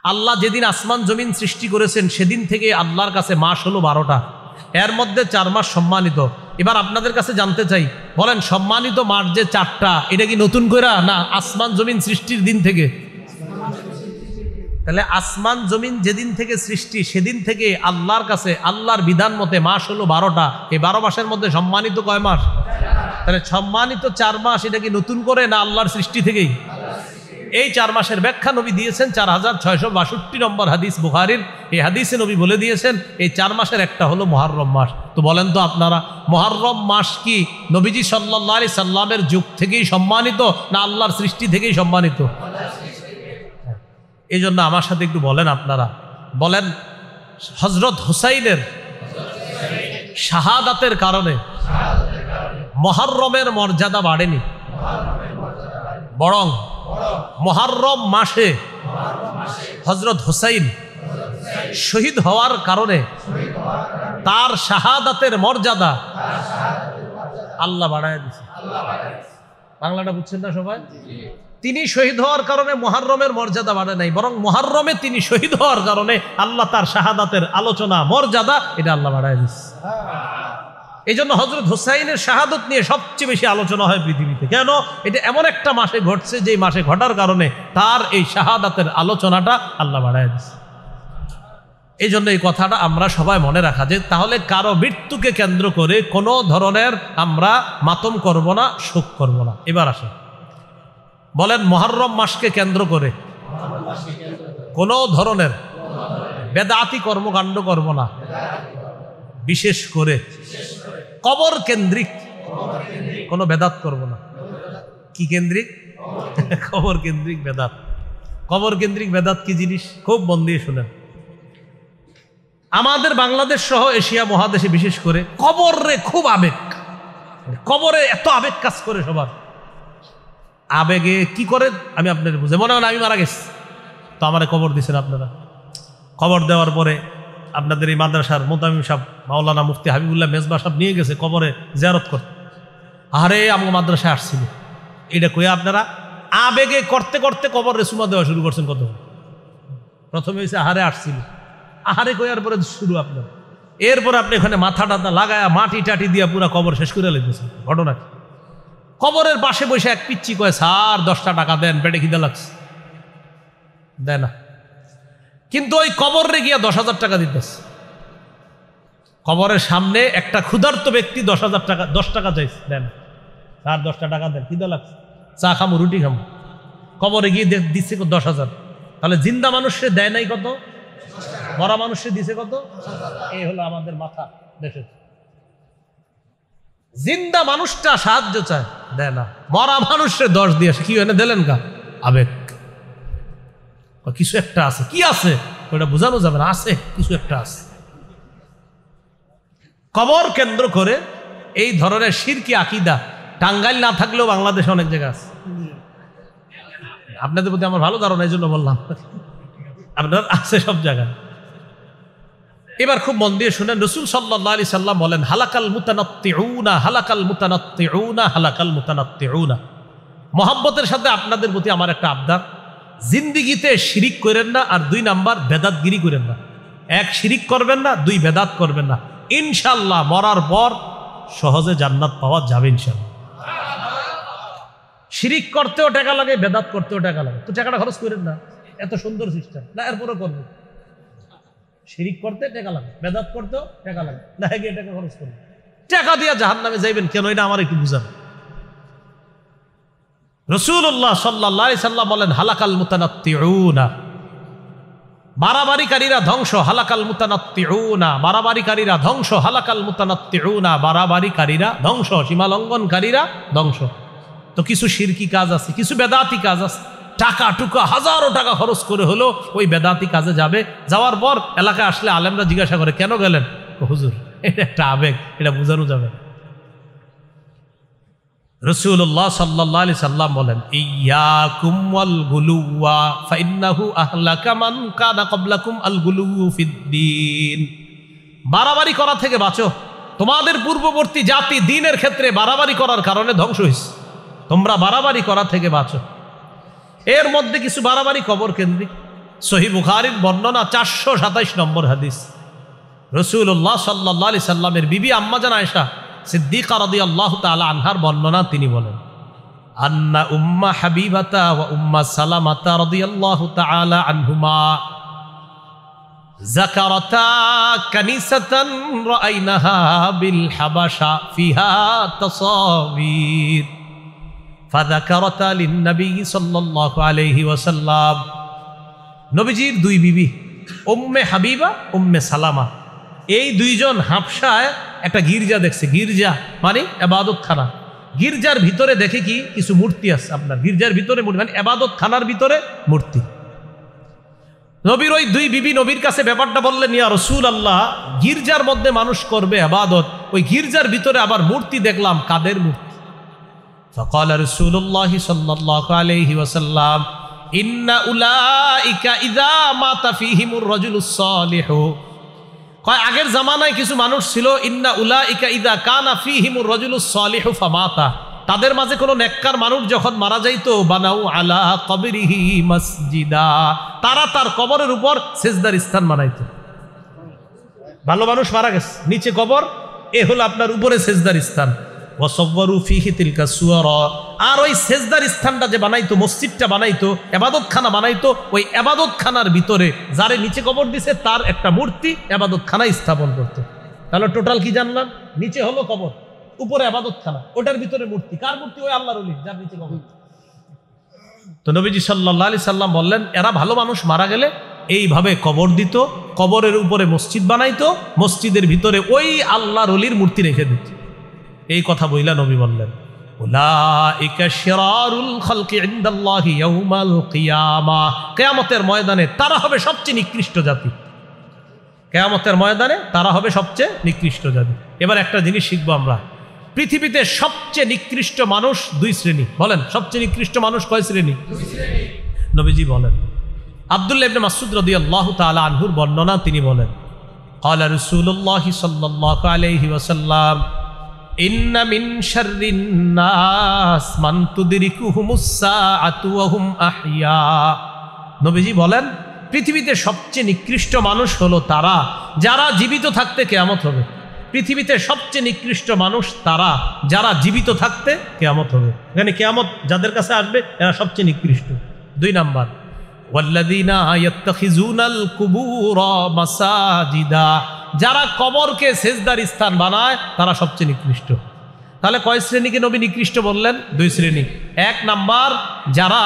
আল্লাহ যেদিন আসমান জমিন সৃষ্টি করেছেন সেদিন থেকে আল্লাহর কাছে মাস হলো 12টা, এর মধ্যে 4 মাস সম্মানিত। এবার আপনাদের কাছে জানতে চাই, বলেন সম্মানিত মাস যে 4টা, এটা কি নতুন করে না আসমান জমিন সৃষ্টির দিন থেকে? তাহলে আসমান জমিন যেদিন থেকে সৃষ্টি সেদিন থেকে আল্লাহর কাছে আল্লাহর বিধান মতে মাস হলো 12টা। এই 12 মাসের মধ্যে সম্মানিত কয় মাস? তাহলে সম্মানিত 4 মাস, এটা কি নতুন করে না আল্লাহর সৃষ্টি থেকেই? এই 4 মাসের ব্যাখ্যা নবী দিয়েছেন 4662 নম্বর হাদিস বুখারীর। এই হাদিসে নবী বলে দিয়েছেন এই 4 মাসের একটা হলো মুহররম মাস। তো বলেন তো আপনারা, মুহররম মাস কি নবীজি সাল্লাল্লাহু আলাইহি সাল্লামের যুগ থেকেই সম্মানিত না আল্লাহর সৃষ্টি থেকেই সম্মানিত? এই জন্য আমার সাথে একটু বলেন, আপনারা বলেন, হযরত হুসাইনের শাহাদাতের কারণে মুহররমের মর্যাদা বাড়েনি, বরং মুহররম মাসে হযরত হুসাইন শহীদ হওয়ার কারণে তার শাহাদাতের মর্যাদা আল্লাহ বাড়ায় দিয়েছে। বাংলাটা বুঝছেন না সবাই? তিনি শহীদ হওয়ার কারণে মুহররমের মর্যাদা বাড়ে নাই, বরং মুহররমে তিনি শহীদ হওয়ার কারণে আল্লাহ তার শাহাদাতের আলোচনা মর্যাদা এটা আল্লাহ বাড়ায় দিয়েছে। এই জন্য হযরত হুসাইনের শাহাদত নিয়ে সবচেয়ে বেশি আলোচনা হয় পৃথিবীতে। কেন? এটা এমন একটা মাসে ঘটছে যে মাসে ঘটার কারণে তার এই শাহাদাতের আলোচনাটা আল্লাহ বাড়ায় দিয়েছে। এই জন্য এই কথাটা আমরা সবাই মনে রাখা, যে তাহলে কারো মৃত্যুকে কেন্দ্র করে কোনো ধরনের আমরা মাতম করব না, শোক করব না। এবার আসেন, বলেন মুহররম মাসকে কেন্দ্র করে কোনো ধরনের বেদাতি কর্মকাণ্ড করব না, বিশেষ করে কবর কেন্দ্রিক কোনো বেদাত করব না। কি কেন্দ্রিক? কবর কেন্দ্রিক বেদাত। কবর কেন্দ্রিক বেদাত কি জিনিস খুব মন দিয়ে শুনেন। আমাদের বাংলাদেশ সহ এশিয়া মহাদেশে বিশেষ করে কবরে খুব আবেগ, কবরে এত আবেগ কাজ করে সবার। আবেগে কি করে আমি আপনাদের বুঝে, মনে হয় আমি মারা গেছি তো আমারে কবর দিয়েছেন আপনারা। কবর দেওয়ার পরে আপনাদের এই মাদ্রাসার মোতামিম সাহেব মাওলানা মুফতি হাবিবুল্লাহ মেজবা সাহেব নিয়ে গেছে কবরে জিয়ারত করতে। আরে আমার মাদ্রাসায় আসছিল, এটা কয়ে আপনারা আবেগে করতে করতে কবরে সুমা দেওয়া শুরু করছেন। কত প্রথমে হয়েছে আহারে আসছিল, আহারে কয়ার পরে শুরু আপনার, এরপরে আপনি এখানে মাথা টাথা লাগায়া মাটি টাটি দিয়া পুরা কবর শেষ করে লেগেছেন। ঘটনা কি? কবরের পাশে বসে এক পিচ্ছি কয়, স্যার 10টা টাকা দেন, পেটে খিদে লাগছে, দেয় না। কিন্তু ওই কবরে গিয়া 10,000 টাকা দিতেছে। কবরের সামনে একটা ক্ষুধার্ত ব্যক্তি 10,000 টাকা, 10 টাকা চাইছে, দেন স্যার 10টা টাকা দেন, খিদে লাগছে, চা খামো, রুটি খামো। কবরে গিয়ে দিচ্ছে 10,000। তাহলে জিন্দা মানুষে দেয় নাই কত, মরা মানুষে দিছে কত? এই হলো আমাদের মাথা দেশের। জিন্দা মানুষটা সাহায্য চায়, দেয় না। মরা মানুষের 10 দিয়ে কি এনে দিলেন কা? আবেগ, কিছু একটা আছে। কি আছে ওটা বোঝানো যাবে না, আছে কিছু একটা আছে। কবর কেন্দ্র করে এই ধরনের শিরকি আকীদা টাঙ্গাইল না থাকলেও বাংলাদেশে অনেক জায়গা আছে। আপনাদের প্রতি আমার ভালো ধারণা, এই জন্য বললাম, আপনার আছে সব জায়গায়। এবার খুব মন দিয়ে শুনেন, রাসূল সাল্লাল্লাহু আলাইহি সাল্লাম বলেন, হালাকাল মুতানাত্তিউনা, হালাকাল মুতানাত্তিউনা, হালাকাল মুতানাত্তিউনা। মহব্বতের সাথে আপনাদের প্রতি আমার একটা আবদার, জিন্দিগিতে শিরিক করেন না, আর 2 নাম্বার বেদাতগিরি করেন না। 1 শিরিক করবেন না, 2 বেদাত করবেন না। ইনশাআল্লাহ মরার পর সহজে জান্নাত পাওয়া যাবে ইনশাআল্লাহ। শিরিক করতেও টাকা লাগে, বেদাত করতেও টাকা লাগে, তো টাকাটা খরচ করেন না। এত সুন্দর সিস্টেম না, এরপরে করবেন। শিরিক করতে টাকা লাগে, বেদাত করতেও টাকা লাগে, না গিয়ে টাকা খরচ করবেন, টাকা দিয়ে জাহান্নামে যাইবেন কেন? এটা আমার একটু বুঝান। রাসূলুল্লাহ সাল্লাল্লাহু আলাইহি সাল্লাম বলেন, হালাকাল মুতানাত্তিউনা, বাড়াবাড়িকারীরা ধ্বংস, হালাকাল মুতানাত্তিউনা, বাড়াবাড়িকারীরা ধ্বংস, হালাকাল মুতানাত্তিউনা, বাড়াবাড়িকারীরা ধ্বংস, সীমালঙ্ঘনকারীরা ধ্বংস। তো কিছু শিরকি কাজ আছে, কিছু বেদাতি কাজ আছে, টাকা টুকা হাজারো টাকা খরচ করে হলো ওই বেদাতি কাজে যাবে। যাওয়ার পর এলাকায় আসলে আলেমরা জিজ্ঞাসা করে, কেন গেলেন? হুজুর এটা একটা আবেগ, এটা বোঝানো যাবে। রাসূলুল্লাহ সাল্লাল্লাহু আলাইহি সাল্লাম বলেন, ইয়াকুম ওয়াল গুলুওয়া ফাইন্নাহু আহলাকা মান কানা ক্বাবলাকুম আল গুলুউ ফিদ্দীন। বাড়াবাড়ি করা থেকে বাঁচো, তোমাদের পূর্ববর্তী জাতি দ্বীনের ক্ষেত্রে বাড়াবাড়ি করার কারণে ধ্বংস হয়েছে, তোমরা বাড়াবাড়ি করা থেকে বাঁচো। এর মধ্যে কিছু বাড়াবাড়ি কবর কেন্দ্রিক, সহিহ বুখারীর বর্ণনা 427 নম্বর হাদিস। রাসূলুল্লাহ সাল্লাল্লাহু আলাইহি সাল্লামের বিবি আম্মাজান আয়েশা সিদ্দিকা রাদিয়াল্লাহু তাআলা আনহার বর্ণনা, তিনি বলেন, আন্না উম্মা হাবিবাতা ওয়া উম্মা সালামাতা রাদিয়াল্লাহু তাআলা আনহুমা যাকারাতা কানিসাতান রাআইনাহা বিল হাবাশা ফিহা তাসাবির ফাযাকারাতা লিন-নবী সাল্লাল্লাহু আলাইহি ওয়াসাল্লাম। নবীজির দুই বিবি উম্মে হাবিবা, উম্মে সালামা, এই দুইজন হাবশায় একটা গির্জা দেখছে। গির্জা মানে ইবাদতখানা। গির্জার ভিতরে দেখে কি কিছু মূর্তি আছে। আপনার গির্জার ভিতরে মূর্তি মানে ইবাদতখানার ভিতরে মূর্তি। নবীর ওই দুই বিবি নবীর কাছে ব্যাপারটা বললেন, ইয়া রাসূলুল্লাহ, গির্জার মধ্যে মানুষ করবে ইবাদত, ওই গির্জার ভিতরে আবার মূর্তি দেখলাম, কাদের মূর্তি? فقال رسول الله صلى الله عليه وسلم إن أولئك إذا مات فيهم الرجل الصالح। কয় আগের জামানায় কিছু মানুষ ছিল, ইন্না উলাইকা ইযা কানা ফীহিমুর রাজুলুস সালিহু ফামাতা, তাদের মাঝে কোনো নেককার মানুষ যখন মারা যাইতো, বানাউ আলা কবরিহি মসজিদা, তারা তার কবরের উপর সিজদার স্থান বানাইতো। ভালো মানুষ মারা গেছে, নিচে কবর, এ হলো আপনার উপরে সিজদার স্থান। ওয়াসাওয়ারু ফীহি তিলকা সুওয়ারা, আর ওই সিজদার স্থানটা যে বানাইতো, মসজিদটা বানাইতো, ইবাদতখানা বানাইতো, ওই ইবাদতখানার ভিতরে যারে নিচে কবর দিছে তার একটা মূর্তি ইবাদতখানায় স্থাপন করত। তাহলে টোটাল কি জানলাম? নিচে হলো কবর, উপরে ইবাদতখানা, ওটার ভিতরে মূর্তি। কার মূর্তি? ওই আল্লাহর ওলি যার নিচে কবর। তো নবীজি সাল্লাল্লাহু আলাইহি সাল্লাম বললেন, এরা ভালো মানুষ মারা গেলে এইভাবে কবর দিত, কবরের উপরে মসজিদ বানাইতো, মসজিদের ভিতরে ওই আল্লাহর ওলির মূর্তি রেখে দিত। এই কথা বইলা নবী বললেন, উলাইকা শিরারুল খালকি ইনদাল্লাহি ইয়াউমাল কিয়ামা, কিয়ামতের ময়দানে তারা হবে সবচেয়ে নিকৃষ্ট জাতি। কিয়ামতের ময়দানে তারা হবে সবচেয়ে নিকৃষ্ট জাতি। এবার একটা জিনিস শিখবো আমরা, পৃথিবীতে সবচেয়ে নিকৃষ্ট মানুষ দুই শ্রেণী। বলেন, সবচেয়ে নিকৃষ্ট মানুষ কয় শ্রেণী? নবীজি বলেন, আব্দুল্লাহ ইবনে মাসউদ রাদিয়াল্লাহু তাআলা আনহুর বর্ণনা, তিনি বলেন, ক্বালা রাসূলুল্লাহ সাল্লাল্লাহু আলাইহি ওয়াসাল্লাম, ইন্না মিন শাররিন নাস মান তুদরিকুহুমুস সাআতু ওয়া হুম আহইয়া। নবীজি বলেন, পৃথিবীতে সবচেয়ে নিকৃষ্ট মানুষ হলো তারা যারা জীবিত থাকতে কিয়ামত হবে। পৃথিবীতে সবচেয়ে নিকৃষ্ট মানুষ তারা যারা জীবিত থাকতে কিয়ামত হবে। এখানে কিয়ামত যাদের কাছে আসবে এরা সবচেয়ে নিকৃষ্ট। দুই নাম্বার, ওয়াল্লাযীনা ইয়াত্তাখিযুনাল কুবুরা মাসাজিদা, যারা কবরকে সেজদার স্থান বানায় তারা সবচেয়ে নিকৃষ্ট। তাহলে কয় শ্রেণীকে নবী নিকৃষ্ট বললেন? দুই শ্রেণী। এক নাম্বার, যারা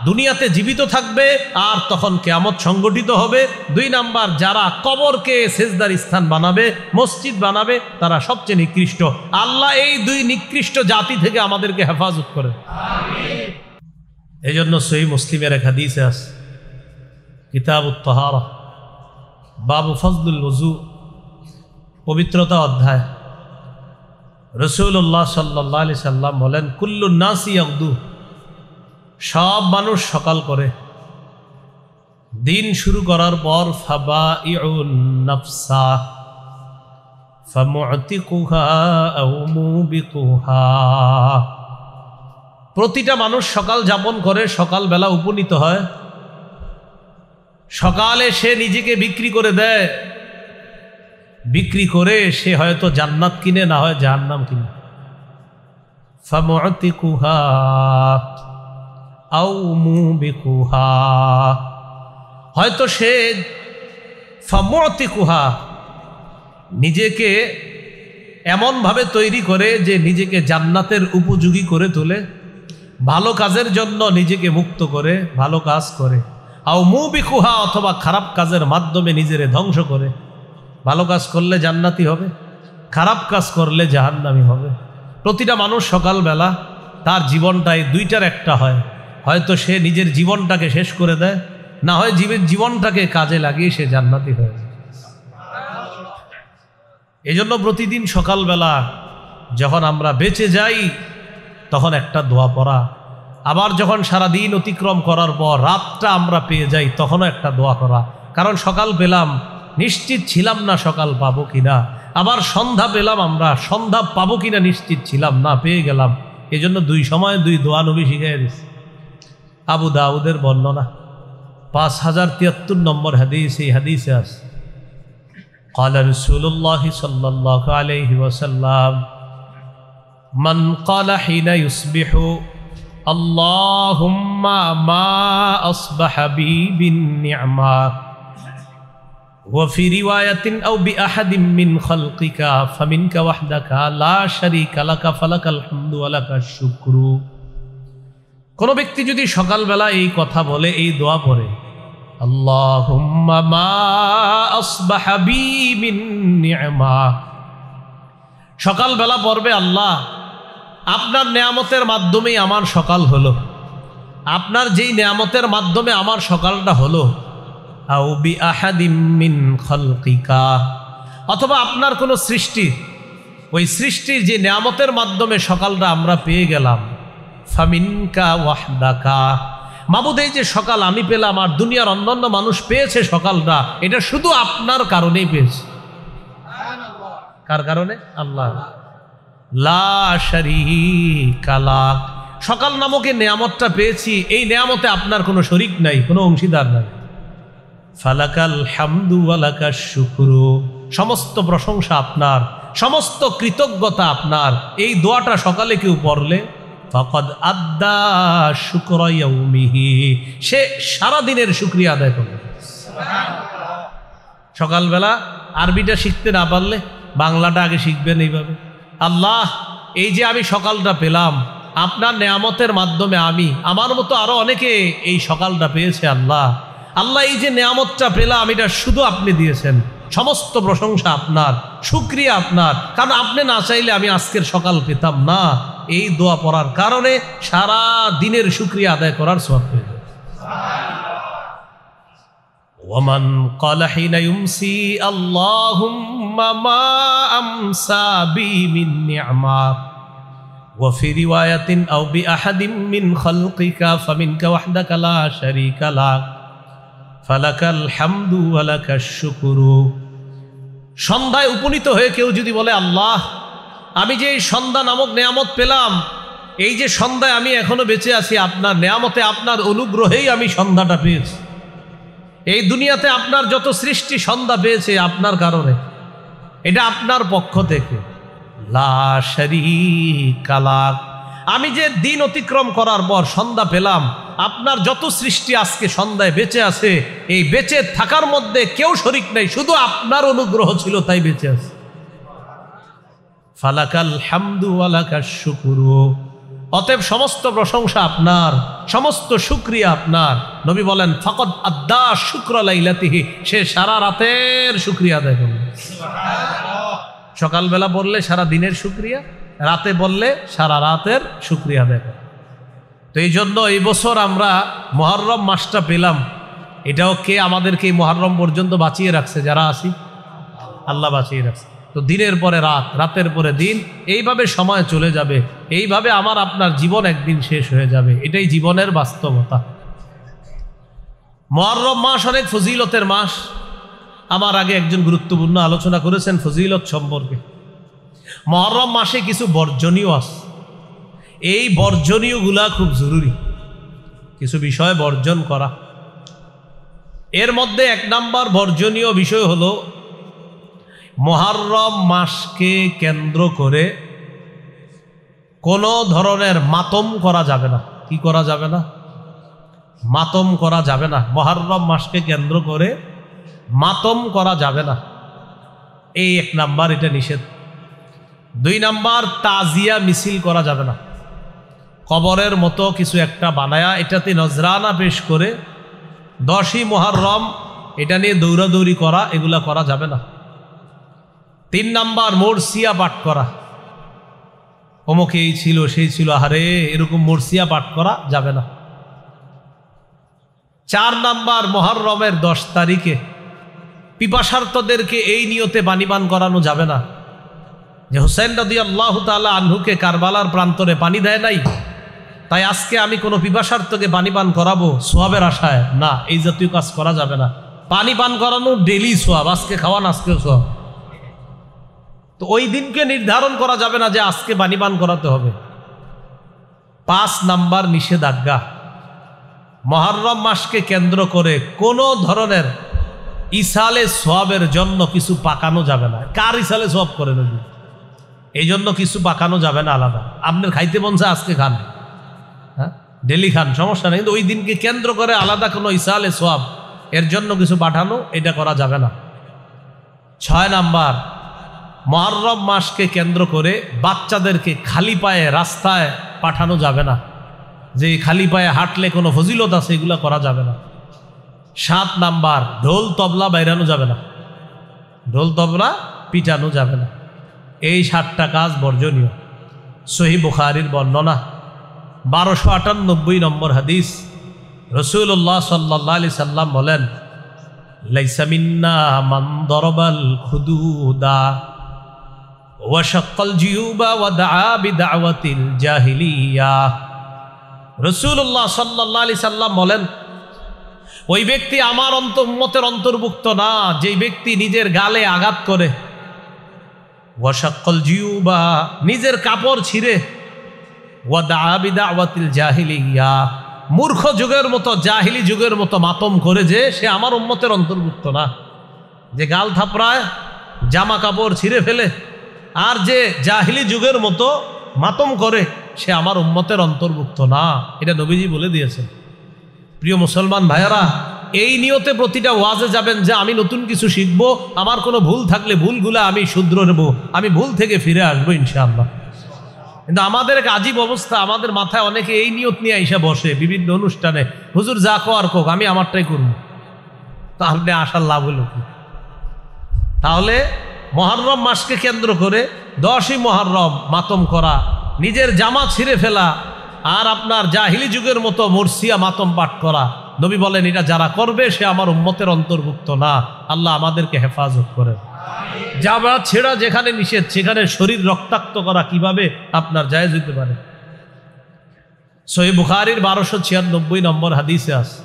দুনিয়াতে জীবিত থাকবে আর তখন কিয়ামত সংগঠিত হবে। দুই নাম্বার, যারা কবরকে সেজদার স্থান বানাবে, মসজিদ বানাবে, তারা সবচেয়ে নিকৃষ্ট। আল্লাহ এই দুই নিকৃষ্ট জাতি থেকে আমাদেরকে হেফাজত করে। আমিন। এই জন্য সহিহ মুসলিমের এক হাদিসে আছে, কিতাবুত তাহারা, বাবু ফজলুল ওযু, পবিত্রতা অধ্যায়, রাসূলুল্লাহ সাল্লাল্লাহু আলাইহি সাল্লাম বলেন, কুল্লুন নাসি ইয়াগদু, সব মানুষ সকাল করে। দিন শুরু করার পর ফাবাইউন নাফসা ফামুতিকুহা আও মুবিকুহা, প্রতিটা মানুষ সকাল যাপন করে, সকালবেলা উপনীত হয়, সকালে সে নিজেকে বিক্রি করে দেয়, বিক্রি করে সে হয়তো জান্নাত কিনে, না হয় জাহান্নাম কিনে। ফামুতিকুহা আও মুবিকুহা, হয়তো সে ফামুতিকুহা নিজেকে এমনভাবে তৈরি করে যে নিজেকে জান্নাতের উপযোগী করে তোলে, ভালো কাজের জন্য নিজেকে মুক্ত করে ভালো কাজ করে। আও মুবিকুহা, অথবা খারাপ কাজের মাধ্যমে নিজেরে ধ্বংস করে। ভালো কাজ করলে জান্নাতি হবে, খারাপ কাজ করলে জাহান্নামী হবে। প্রতিটা মানুষ সকালবেলা তার জীবনটাই দুইটার একটা হয়, হয়তো সে নিজের জীবনটাকে শেষ করে দেয়, না হয় জীবনটাকে কাজে লাগিয়ে সে জান্নাতি হয়ে যায়। এই জন্য প্রতিদিন সকালবেলা যখন আমরা বেঁচে যাই তখন একটা দোয়া পড়া, আবার যখন সারাদিন অতিক্রম করার পর রাতটা আমরা পেয়ে যাই তখনও একটা দোয়া করা। কারণ সকাল পেলাম, নিশ্চিত ছিলাম না সকাল পাবো কিনা, আবার সন্ধ্যা পেলাম, আমরা সন্ধ্যা পাবো কিনা নিশ্চিত ছিলাম না, পেয়ে গেলাম। এই জন্য দুই সময় দুই দোয়া নবী শিখিয়ে দিচ্ছে। আবু দাউদের বর্ণনা, 5073 নম্বর হাদিস। এই হাদিসে আছে قال رسول الله صلى الله عليه وسلم من قال حين يصبح اللهم ما أصبح بي بالنعمة وفي رواية أو بأحد من خلقك فمنك وحدك لا شريك لك فلك الحمد ولك الشكر। কোন ব্যক্তি যদি সকালবেলা এই কথা বলে, এই দোয়া পড়ে, আল্লাহুম্মা মা আসবাহা বি মিন নি'মা, সকালবেলা পড়বে, আল্লাহ আপনার নেয়ামতের মাধ্যমেই আমার সকাল হলো, আপনার যেই নেয়ামতের মাধ্যমে আমার সকালটা হলো, আও বি আহাদিম মিন খালকিকা, অথবা আপনার কোনো সৃষ্টি, ওই সৃষ্টির যে নেয়ামতের মাধ্যমে সকালটা আমরা পেয়ে গেলাম, ফামিনকা ওয়াহদাকা, মাবুদ এই যে সকাল আমি পেলাম আর দুনিয়ার অন্যান্য মানুষ পেয়েছে সকালটা, এটা শুধু আপনার কারণেই পেয়েছে। কার কারণে? আল্লাহ। লা শারীকা লাক, সকাল নামক এই নেয়ামতটা পেয়েছি, এই নেয়ামতে আপনার কোনো শরীক নাই, কোনো অংশীদার নাই। ফালাকাল হামদু ওয়া লাকাশ শুকরু, সমস্ত প্রশংসা আপনার, সমস্ত কৃতজ্ঞতা আপনার। এই দোয়াটা সকালে কেউ পড়লে ফাকাদ আদ্দা শুকরা ইয়াউমিহি, সে সারা দিনের শুকরিয়া আদায় করবে। সকালবেলা আরবিটা শিখতে না পারলে বাংলাটা আগে শিখবেন এইভাবে, আল্লাহ এই যে আমি সকালটা পেলাম আপনার নেয়ামতের মাধ্যমে, আমি আমার মতো আরো অনেকে এই সকালটা পেয়েছে, আল্লাহ আল্লাহ এই যে নেয়ামতটা পেলাম এটা শুধু আপনি দিয়েছেন, সমস্ত প্রশংসা আপনার, শুকরিয়া আপনার, কারণ আপনি না চাইলে আমি আজকের সকাল পেতাম না। এই দোয়া পড়ার কারণে সারা দিনের শুকরিয়া আদায় করার সওয়াব পেয়ে যাবে। ওয়ামান ক্বালা হিনা ইউমসি আল্লাহুম্মা মা আমসা বি মিন নি'মা ওয়া ফি রিওয়ায়াতিন আও বি আহাদিম মিন খালকিকা ফামিনকা ওয়াহদাকা লা শারীকা লাক ফালাকাল হামদু ওয়া লাকাশ শুকরু। সন্ধ্যায় উপনীত হয়ে কেউ যদি বলে, আল্লাহ আমি যে এই সন্ধ্যা নামক নেয়ামত পেলাম, এই যে সন্ধ্যায় আমি এখনো বেঁচে আছি, আপনার নেয়ামতে, আপনার অনুগ্রহেই আমি সন্ধ্যাটা পেয়েছি। এই দুনিয়াতে আপনার যত সৃষ্টি সন্ধ্যা পেয়েছে আপনার কারণে, এটা আপনার পক্ষ থেকে। লা শারীকা লাক, আমি যে দিন অতিক্রম করার পর সন্ধ্যা পেলাম, আপনার যত সৃষ্টি আজকে সন্ধ্যায় বেঁচে আছে, এই বেঁচে থাকার মধ্যে কেউ শরীক নাই, শুধু আপনার অনুগ্রহ ছিল তাই বেঁচে আছে। ফালাকাল হামদু ওয়া লাকাশ শুকরু, অতএব সমস্ত প্রশংসা আপনার, সমস্ত শুকরিয়া আপনার। নবী বলেন ফাকাদ আদ্দা শুকরা লাইলাতিহি, সে সারা রাতের শুকরিয়া আদায় করবে। সকালবেলা বললে সারা দিনের শুকরিয়া, রাতে বললে সারা রাতের শুকরিয়া আদায় করবে। তো এই জন্য এই বছর আমরা মুহররম মাসটা পেলাম, এটাও কে আমাদেরকে এই মুহররম পর্যন্ত বাঁচিয়ে রাখছে? যারা আছি, আল্লাহ বাঁচিয়ে রাখছে। তো দিনের পরে রাত, রাতের পরে দিন, এইভাবে সময় চলে যাবে, এইভাবে আমার আপনার জীবন একদিন শেষ হয়ে যাবে, এটাই জীবনের বাস্তবতা। মুহররম মাস অনেক ফজিলতের মাস। আমার আগে একজন গুরুত্বপূর্ণ আলোচনা করেছেন ফজিলত সম্পর্কে। মুহররম মাসে কিছু বর্জনীয় আছে, এই বর্জনীয়গুলা খুব জরুরি, কিছু বিষয় বর্জন করা। এর মধ্যে এক নাম্বার বর্জনীয় বিষয় হলো মুহররম মাসকে কেন্দ্র করে কোনো ধরনের মাতম করা যাবে না। কি করা যাবে না? মাতম করা যাবে না। মুহররম মাসকে কেন্দ্র করে মাতম করা যাবে না, এই এক নাম্বার, এটা নিষেধ। দুই নাম্বার, তাজিয়া মিছিল করা যাবে না। কবরের মতো কিছু একটা বানায়া এটাতে নজরানা পেশ করে 10ই মুহররম এটা নিয়ে দৌড়াদৌড়ি করা, এগুলা করা যাবে না। 3 নাম্বার, মরসিয়া পাঠ করা, অমুকে এই ছিল সেই ছিল, আরে এরকম মরসিয়া পাঠ করা যাবে না। 4 নাম্বার, মুহররমের 10 তারিখে পিপাসার্তদেরকে এই নিয়তে পানি পান করানো যাবে না যে হুসাইন রাদিয়াল্লাহু তাআলা আনহুকে কারবালার প্রান্তরে পানি দেয় নাই, তাই আজকে আমি কোনো পিপাসার্তকে পানি পান করাবো সোয়াবের আশায়, না, এই জাতীয় কাজ করা যাবে না। পানি পান করানো ডেলি সোয়াব, আজকে খাওয়ান আজকেও সোয়াব। তো ওই দিনকে নির্ধারণ করা যাবে না যে আজকে পানি পান করাতে হবে। 5 নাম্বার নিষেধাজ্ঞা, মুহররম মাসকে কেন্দ্র করে কোনো ধরনের ইসালে সওয়াবের জন্য কিছু পাকানো যাবে না। কার ইসালে সওয়াব করে নবী, এই জন্য কিছু পাকানো যাবে না আলাদা। আপনার খাইতে মন চায় আজকে খান, হ্যাঁ ডেলি খান, সমস্যা নেই, কিন্তু ওই দিনকে কেন্দ্র করে আলাদা কোনো ইসালে সওয়াব এর জন্য কিছু পাঠানো এটা করা যাবে না। 6 নাম্বার, মুহররম মাসকে কেন্দ্র করে বাচ্চাদেরকে খালি পায়ে রাস্তায় পাঠানো যাবে না, যে খালি পায়ে হাঁটলে কোনো ফজিলত আছে এগুলো করা যাবে না। 7 নাম্বার, ঢোল তবলা বাইরানো যাবে না, ঢোল তবলা পিটানো যাবে না। এই 7টা কাজ বর্জনীয়। সহিহ বুখারীর বর্ণনা 1298 নম্বর হাদিস, রাসূলুল্লাহ সাল্লাল্লাহু আলাইহি সাল্লাম বলেন, লাইসা মিন্না মান দরাবাল খুদুদা ওয়া শাক্কাল জিয়ুবা ওয়া দাআ বিদাওয়াতিল জাহিলিয়া। রাসূলুল্লাহ সাল্লাল্লাহু আলাইহি সাল্লাম বলেন, ওই ব্যক্তি আমার উম্মতের অন্তর্ভুক্ত না যেই ব্যক্তি নিজের গালে আঘাত করে, ওয়া শাক্কাল জিয়ুবা নিজের কাপড় ছিঁড়ে, ওয়া দাআ বিদাওয়াতিল জাহিলিয়া মূর্খ যুগের মতো জাহিলি যুগের মতো মাতম করে, যে সে আমার উম্মতের অন্তর্ভুক্ত না। যে গাল থাপড়ায়, জামা কাপড় ছিঁড়ে ফেলে আর যে জাহিলি যুগের মতো মাতম করে, সে আমার উম্মতের অন্তর্ভুক্ত না। এটা নবীজি বলে দিয়েছেন। প্রিয় মুসলমান ভাইয়ারা, এই নিয়তে প্রতিটা ওয়াজে যাবেন যে আমি নতুন কিছু শিখবো, আমার কোনো ভুল থাকলে ভুলগুলো আমি শুধরে নেব, আমি ভুল থেকে ফিরে আসবো ইনশাআল্লাহ। কিন্তু আমাদের এক আজীব অবস্থা, আমাদের মাথায় অনেকে এই নিয়ত নিয়ে এসে বসে বিভিন্ন অনুষ্ঠানে, হুজুর যা কোয়ার কোক, আমি আমারটাই করব। তো আপনি আসার লাভ হলো কি? তাহলে মুহররম মাসকে কেন্দ্র করে 10ই মুহররম মাতম করা, নিজের জামা ছিঁড়ে ফেলা আর আপনার জাহিলি যুগের মতো মরসিয়া মাতম পাঠ করা, নবী বলেন এটা যারা করবে সে আমার উম্মতের অন্তর্ভুক্ত না। আল্লাহ আমাদেরকে হেফাজত করেন। জামা ছেঁড়া যেখানে নিষেধ, সেখানে শরীর রক্তাক্ত করা কিভাবে আপনার জায়েজ হইতে পারে? সহিহ বুখারীর 1296 নম্বর হাদিসে আছে,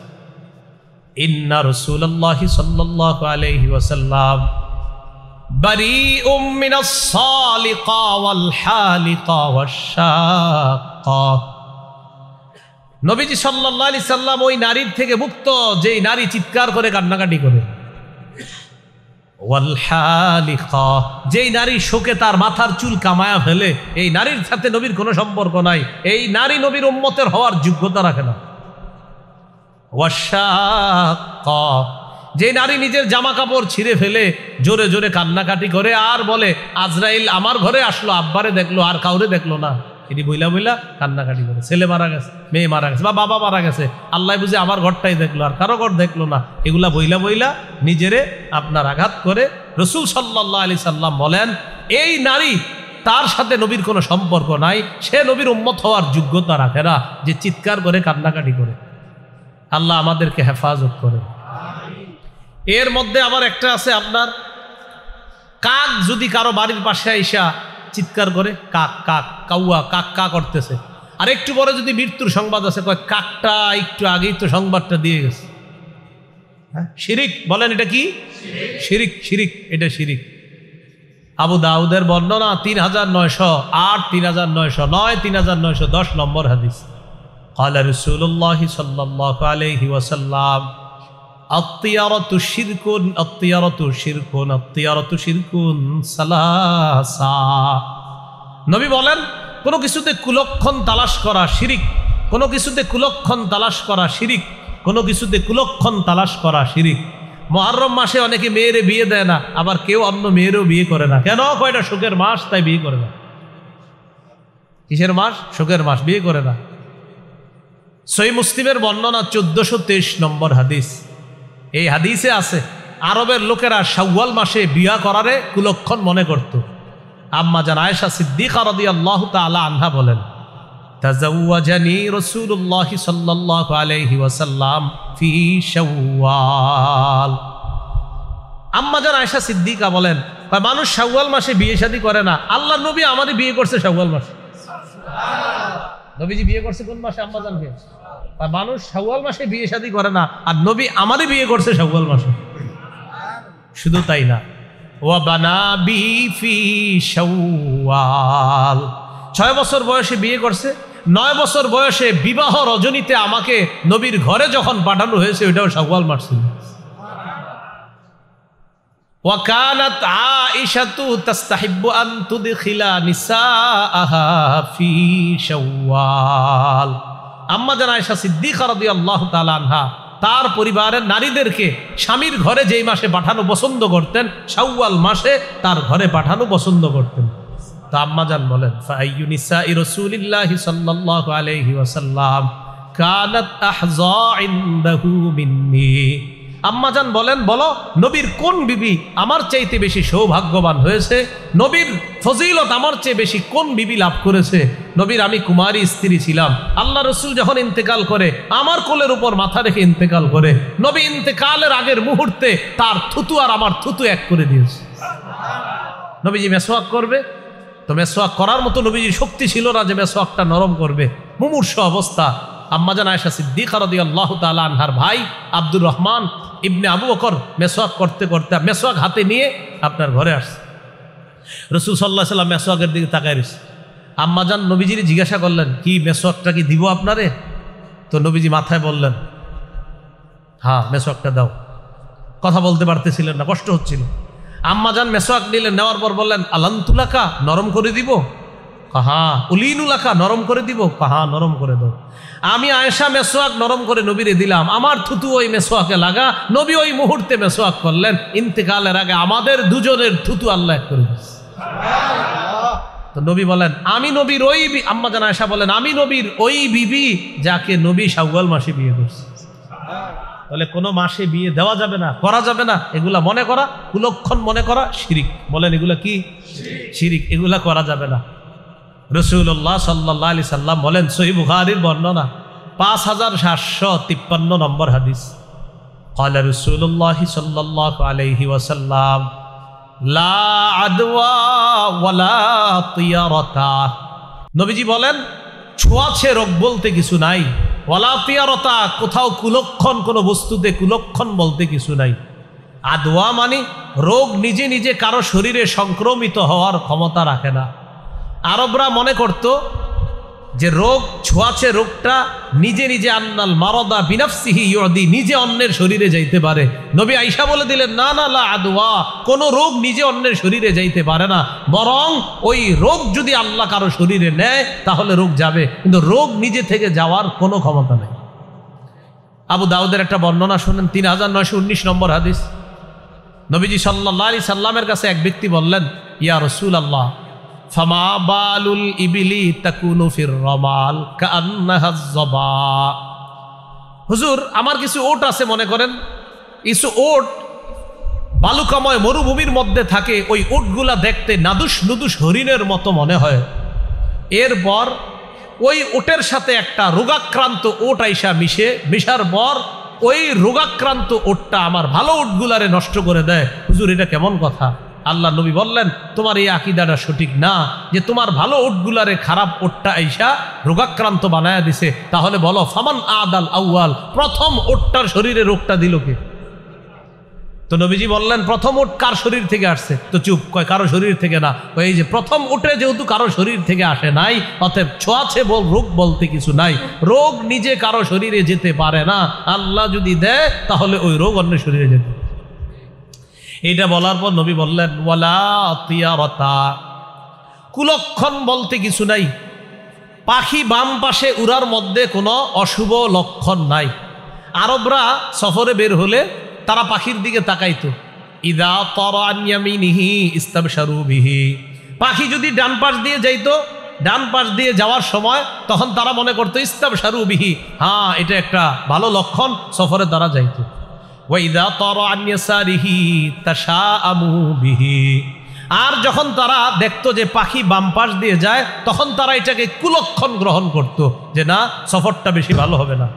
ইন্না রাসূলুল্লাহি সাল্লাল্লাহু আলাইহি ওয়াসাল্লাম বারীউম মিনাস সালিকা ওয়াল হালিকা ওয়াশ-শাক্কা। নবীজি সাল্লাল্লাহু আলাইহি সাল্লাম ওই নারীর থেকে মুক্ত যেই নারী চিৎকার করে কান্নাকাটি করে, ওয়াল হালিকা যেই নারী শোকে তার মাথার চুল কামায়া ফেলে, এই নারীর সাথে নবীর কোনো সম্পর্ক নাই, এই নারী নবীর উম্মতের হওয়ার যোগ্যতা রাখে না। ওয়াশ-শাক্কা যে নারী নিজের জামা কাপড় ছিঁড়ে ফেলে জোরে জোরে কান্নাকাটি করে আর বলে আজরাইল আমার ঘরে আসলো, আব্বারে দেখলো আর কাউরে দেখলো না, এটি বইলা বইলা কান্নাকাটি করে, ছেলে মারা গেছে, মেয়ে মারা গেছে বা বাবা মারা গেছে, আল্লাহ বুঝে আমার ঘরটাই দেখলো আর কারো ঘর দেখলো না, এগুলা বইলা বইলা নিজেরে আপনার আঘাত করে। রাসূল সাল্লাল্লাহু আলাইহি সাল্লাম বলেন, এই নারী তার সাথে নবীর কোনো সম্পর্ক নাই, সে নবীর উম্মত হওয়ার যোগ্যতা রাখে না, যে চিৎকার করে কান্নাকাটি করে। আল্লাহ আমাদেরকে হেফাজত করে। এর মধ্যে আবার একটা আছে আপনার, কাক যদি কারো বাড়ির পাশে আইসা চিৎকার করে, কাক কাক কাউয়া কাক কা করতেছে, আর একটু পরে যদি মৃত্যুর সংবাদ আছে, কয় কাকটা একটু আগেই তো সংবাদটা দিয়ে গেছে। হ্যাঁ, শিরিক। বলেন এটা কি? শিরিক। শিরিক, এটা শিরিক। আবু দাউদের বর্ণনা 3908, 3909, 3910 নম্বর হাদিস। ক্বালা রাসূলুল্লাহ সাল্লাল্লাহু আলাইহি ওয়াসাল্লাম, আত-তিয়ারাতু শিরকুন, আত-তিয়ারাতু শিরকুন, আত-তিয়ারাতু শিরকুন সালাসা। নবী বলেন, কোনো কিছুতে কুলক্ষণ তালাশ করা শিরিক, কোনো কিছুতে কুলক্ষণ তালাশ করা শিরিক, কোনো কিছুতে কুলক্ষণ তালাশ করা শিরিক। মুহররম মাসে অনেকে মেয়েরে বিয়ে দেয় না, আবার কেউ অন্য মেয়েরও বিয়ে করে না। কেন? কয়টা শোকের মাস, তাই বিয়ে করে না। কিসের মাস? শোকের মাস, বিয়ে করে না। সহিহ মুসলিমের বর্ণনা 1423 নম্বর হাদিস। এই হাদিসে আছে, আরবের লোকেরা শাওয়াল মাসে বিয়া করারে কুলক্ষণ মনে করত। আম্মা জান আয়েশা সিদ্দিকা রাদিয়াল্লাহু তাআলা আনহা বলেন, তাজাওয়াজানি রাসূলুল্লাহ সাল্লাল্লাহু আলাইহি ওয়াসাল্লাম ফি শাওয়াল। আম্মা জান আয়েশা সিদ্দিকা বলেন, মানুষ শাওয়াল মাসে বিয়ে শাদী করে না, আল্লাহর নবী আমারই বিয়ে করছে শাওয়াল মাসে। নবীজি বিয়ে করছে কোন মাসে? আম্মা জানকে। মানুষ শাওয়াল মাসে বিয়ে শাদী করে না, আর নবী আমারই বিয়ে করছে শাওয়াল মাসে। শুধু তাই না, ওয়া বানাবি ফি শাওয়াল, 6 বছর বয়সে বিয়ে করছে, 9 বছর বয়সে বিবাহ রজনীতে আমাকে নবীর ঘরে যখন পাঠানো হয়েছে ওইটাও শাওয়াল মাস ছিল। وكانت عائشة تستحب أن تدخل نساءها في شوال। আম্মা জান আয়েশা সিদ্দিকা রাদিয়াল্লাহু তাআলা আনহা তার পরিবারের নারীদেরকে স্বামীর ঘরে যেই মাসে পাঠানো পছন্দ করতেন, শাওয়াল মাসে তার ঘরে পাঠানো পছন্দ করতেন। তো আম্মা জান বলেন, ফাআইয়ু নিসাই রাসূলিল্লাহি সাল্লাল্লাহু আলাইহি ওয়াসাল্লাম কানাত আহযা ইনদাহু মিন্নি। আম্মা জান বলেন, বলো নবীর কোন বিবি আমার চাইতে বেশি সৌভাগ্যবান হয়েছে, নবীর ফজিলত আমার চেয়ে বেশি কোন বিবি লাভ করেছে। নবীর আমি কুমারী স্ত্রী ছিলাম, আল্লাহ রসুল যখন ইন্তেকাল করে আমার কোলের উপর মাথা রেখে ইন্তেকাল করে, নবী ইন্তেকালের আগের মুহূর্তে তার থুতু আর আমার থুতু এক করে দিয়েছে। নবীজি মেসওয়াক করবে, তো মেসওয়াক করার মতো নবীজির শক্তি ছিল না যে মেসওয়াকটা নরম করবে, মুমূর্ষ অবস্থা। আম্মা জান আয়েশা সিদ্দিকা রাদিয়াল্লাহু তাআলা আনহার ভাই আব্দুর রহমান ইবনে আবু বকর মেসওয়াক করতে করতে মেসওয়াক হাতে নিয়ে আপনার ঘরে আসছে। রাসূল সাল্লাল্লাহু আলাইহি ওয়াসাল্লাম মেসওয়াকের দিকে তাকায় রয়েছে। আম্মা জান নবীজির জিজ্ঞাসা করলেন, কি মেসওয়াকটা কি দিব আপনারে? তো নবীজি মাথায় বললেন, হ্যাঁ মেসওয়াকটা দাও। কথা বলতে পারতেছিলেন না, কষ্ট হচ্ছিল। আম্মা জান মেসওয়াক নিলেন, নেওয়ার পর বললেন, আলান্তুলাকা নরম করে দিব? কাহা উলিনুলাকা নরম করে দিব? কাহা নরম করে দাও। আমি আয়েশা মেসওয়াক নরম করে নবীরে দিলাম, আমার থুতু ওই মেসওয়াকে লাগা। নবী ওই মুহূর্তে মেসওয়াক করলেন, ইন্তেকালের আগে আমাদের দুজনের থুতু আল্লাহ এক করে দিয়েছে। তো নবী বলেন, আমি নবীর ওই আম্মা জান আয়েশা বলেন, আমি নবীর ওই বিবি যাকে নবী শাওয়াল মাসে বিয়ে করছে। তাহলে কোনো মাসে বিয়ে দেওয়া যাবে না, করা যাবে না, এগুলা মনে করা কুলক্ষণ মনে করা শিরিক। বলেন এগুলা কি? শিরিক, এগুলা করা যাবে না। রাসূলুল্লাহ সাল্লাল্লাহু আলাইহি সাল্লাম বলেন, সহিহ বুখারীর বর্ণনা 5753 নম্বর হাদিস, ক্বালা রাসূলুল্লাহ সাল্লাল্লাহু আলাইহি ওয়াসাল্লাম লা আদওয়া ওয়ালা তিয়ারাতা। নবীজি বলেন, ছোঁয়াছে রোগ বলতে কিছু নাই, ওয়ালা তিয়ারাতা কোথাও কুলক্ষণ, কোনো বস্তুতে কুলক্ষণ বলতে কিছু নাই। আদওয়া মানে রোগ নিজে নিজে কারো শরীরে সংক্রমিত হওয়ার ক্ষমতা রাখে না। আরবরা মনে করত যে রোগ ছোঁয়াছে রোগটা নিজে নিজে আন্নাল মারাদা বিনাফসিহি ইউদি, নিজে অন্যের শরীরে যাইতে পারে। নবী আয়েশা বলে দিলেন, না না লা আদওয়া, কোন রোগ নিজে অন্যের শরীরে যাইতে পারে না, বরং ওই রোগ যদি আল্লাহ কারো শরীরে নেয় তাহলে রোগ যাবে, কিন্তু রোগ নিজে থেকে যাওয়ার কোনো ক্ষমতা নেই। আবু দাউদের একটা বর্ণনা শুনেন, 3919 নম্বর হাদিস। নবীজি সাল্লাল্লাহু আলাইহি সাল্লামের কাছে এক ব্যক্তি বললেন, ইয়া রাসূলুল্লাহ ফামা বালুল ইবিলি তাকুনু ফির রমাল কান্নাহা যবা। হুজুর আমার কিছু ওট আছে, মনে করেন কিছু ওট বালুকাময় মরুভূমির মধ্যে থাকে, ওই ওটগুলা দেখতে নাদুস নুদুস হরিণের মতো মনে হয়। এরপর ওই ওটের সাথে একটা রোগাক্রান্ত ওট আইসা মিশার পর ওই রোগাক্রান্ত ওটটা আমার ভালো ওটগুলারে নষ্ট করে দেয়। হুজুর এটা কেমন কথা? আল্লাহ নবী বললেন, তোমার এই আকীদাটা সঠিক না, যে তোমার ভালো ওটগুলারে খারাপ ওটটা আইসা রোগাক্রান্ত বানায়া দিছে। তাহলে বলো, ফামান আদাল আউয়াল, প্রথম ওটটার শরীরে রোগটা দিল কে? তো নবীজি বললেন, প্রথম ওট কার শরীর থেকে আসছে? তো চুপ, কয় কারো শরীর থেকে না। এই যে প্রথম ওটে যেহেতু কারো শরীর থেকে আসে নাই, অতএব ছোঁয়াছে রোগ বলতে কিছু নাই। রোগ নিজে কারো শরীরে যেতে পারে না, আল্লাহ যদি দেয় তাহলে ওই রোগ অন্য শরীরে যেতে। এটা বলার পর নবী বললেন, ওয়ালা তিয়ারাতা, কুলক্ষণ বলতে কিছু নাই। পাখি বাম পাশে উড়ার মধ্যে কোনো অশুভ লক্ষণ নাই। আরবরা সফরে বের হলে তারা পাখির দিকে তাকাইতো, ইদা তারা আন ইয়ামিনিহি ইস্তাবশারু বিহি। পাখি যদি ডান পাশ দিয়ে যাইতো, ডান পাশ দিয়ে যাওয়ার সময় তখন তারা মনে করতো ইস্তাবশারু বিহি, হ্যাঁ এটা একটা ভালো লক্ষণ, সফরে তারা যাইতো। ওয়াইদা তারা আন ইয়াসারিহি তাশাআমু বিহি। আর যখন তারা দেখতো যে পাখি বাম পাশ দিয়ে যায়, তখন তারা এটাকে কুলক্ষণ গ্রহণ করত, যে না সফরটা বেশি ভালো হবে না,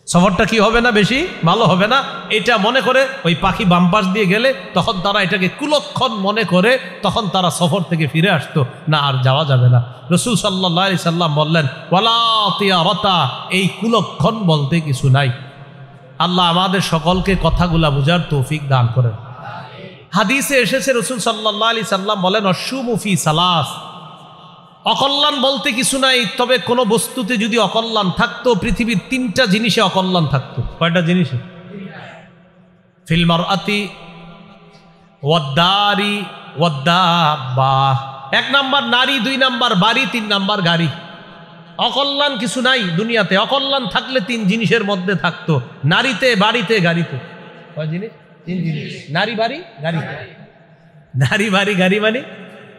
সফরটা কি হবে না, বেশি ভালো হবে না। এটা মনে করে ওই পাখি বাম পাশ দিয়ে গেলে তখন তারা এটাকে কুলক্ষণ মনে করে, তখন তারা সফর থেকে ফিরে আসতো, না আর যাওয়া যাবে না। রাসূল সাল্লাল্লাহু আলাইহি সাল্লাম বললেন, ওয়ালা তিয়ারাতা, এই কুলক্ষণ বলতে কিছু নাই। আল্লাহ আমাদের সকলকে কথাগুলা বুঝার তৌফিক দান করেন। হাদিসে এসেছে রাসূল সাল্লাল্লাহু আলাইহি সাল্লাম বলেন, অশুমু ফি সালাস, অকল্যাণ বলতে কিছু নাই, তবে কোনো বস্তুতে যদি অকল্যাণ থাকতো, পৃথিবীর 3টা জিনিসে অকল্যাণ থাকতো। কয়টা জিনিসে? ফিল মারআতি ওয়াদ-দারি ওয়াদ-দাব্বা। 1 নাম্বার নারী, 2 নাম্বার বাড়ি, 3 নাম্বার গাড়ি। অকল্যাণ কিছু নাই দুনিয়াতে। অকল্যাণ থাকলে 3 জিনিসের মধ্যে থাকতো, নারীতে, বাড়িতে, গাড়িতে। কয় জিনিস? 3 জিনিস। নারী, বাড়ি, গাড়ি। নারী, বাড়ি, গাড়ি মানে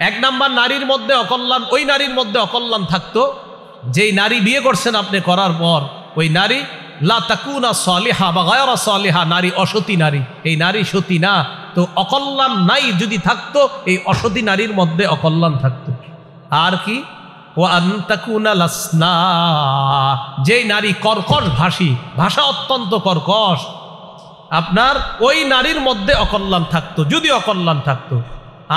1 নাম্বার নারীর মধ্যে অকল্যাণ, ওই নারীর মধ্যে অকল্যাণ থাকতো যেই নারী বিয়ে করছেন আপনি, করার পর ওই নারী লা তাকুনা সালিহা বা গায়রা সালিহা, নারী অসতী নারী, এই নারী সতী না। তো অকল্যাণ নাই যদি থাকতো, এই অসতী নারীর মধ্যে অকল্যাণ থাকতো। আর কি? ওয়া আন তাকুনা লাসনা, যেই নারী কর্কশ ভাষী, ভাষা অত্যন্ত কর্কশ, আপনার ওই নারীর মধ্যে অকল্যাণ থাকতো যদি অকল্যাণ থাকতো।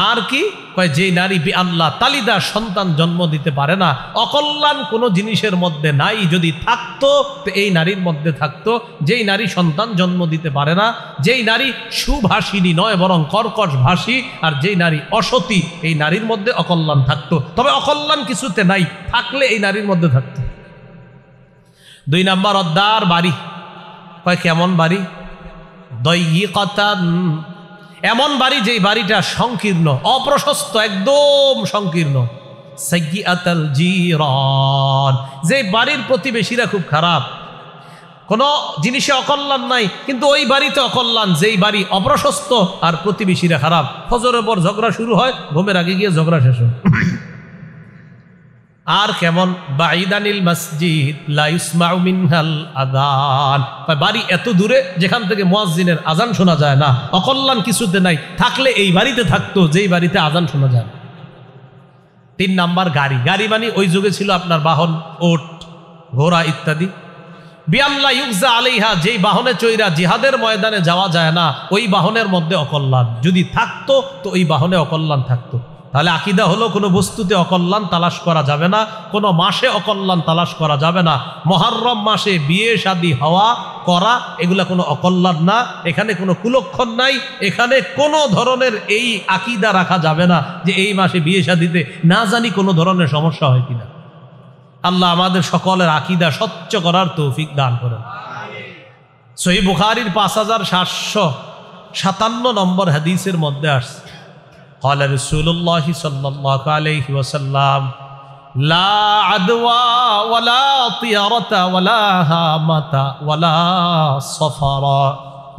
আর কি কয়? যে নারী আল্লাহ তালিদা, সন্তান জন্ম দিতে পারে না, অকল্যাণ কোনো জিনিসের মধ্যে নাই, যদি থাকতো তো এই নারীর মধ্যে থাকতো। যেই নারী সন্তান জন্ম দিতে পারে না, যেই নারী সুভাষিনী নয় বরং কর্কশ ভাষী, আর যেই নারী অসতী, এই নারীর মধ্যে অকল্যাণ থাকতো। তবে অকল্যাণ কিছুতে নাই, থাকলে এই নারীর মধ্যে থাকতো। 2 নাম্বার অদ্দার বাড়ি। কয় কেমন বাড়ি? দাইয়িকাতান, এমন বাড়ি যেই বাড়িটা সংকীর্ণ, অপ্রশস্ত, একদম সংকীর্ণ। সাইয়্যাতাল জিরান, যে বাড়ির প্রতিবেশীরা খুব খারাপ, কোনো জিনিসে অকল্যাণ নাই, কিন্তু ওই বাড়িতে অকল্যাণ, যেই বাড়ি অপ্রশস্ত আর প্রতিবেশীরা খারাপ। ফজরের পর ঝগড়া শুরু হয়, ঘুমের আগে গিয়ে ঝগড়া শেষ হয়। আর কেমন? বাঈদানিল মসজিদ লা ইসমাউ মিনহাল আযান, বাড়ি এত দূরে যেখান থেকে মুয়াজ্জিনের আজান শোনা যায় না। অকল্যাণ কিছুতে নাই, থাকলে এই বাড়িতে থাকতো যেই বাড়িতে আজান শোনা যায় না। 3 নাম্বার গাড়ি। গাড়ি মানে ওই যুগে ছিল আপনার বাহন, ওট, ঘোড়া ইত্যাদি। বিআল্লা ইউকজা আলাইহা, যেই বাহনে চৈরা জিহাদের ময়দানে যাওয়া যায় না, ওই বাহনের মধ্যে অকল্যাণ যদি থাকতো তো ওই বাহনে অকল্যাণ থাকতো। তাহলে আকীদা হলো কোনো বস্তুতে অকল্যাণ তালাশ করা যাবে না, কোনো মাসে অকল্যাণ তালাশ করা যাবে না। মুহররম মাসে বিয়ে শাদী হওয়া, করা, এগুলা কোনো অকল্যাণ না, এখানে কোনো কুলক্ষণ নাই, এখানে কোনো ধরনের এই আকীদা রাখা যাবে না যে এই মাসে বিয়ে শাদীতে না জানি কোনো ধরনের সমস্যা হয় কিনা। আল্লাহ আমাদের সকলের আকীদা স্বচ্ছ করার তৌফিক দান করেন। সহিহ বুখারীর 5757 নম্বর হাদিসের মধ্যে আসছে, قال رسول الله صلى الله عليه وسلم لا عدوى ولا طيرة ولا هامة ولا صفر।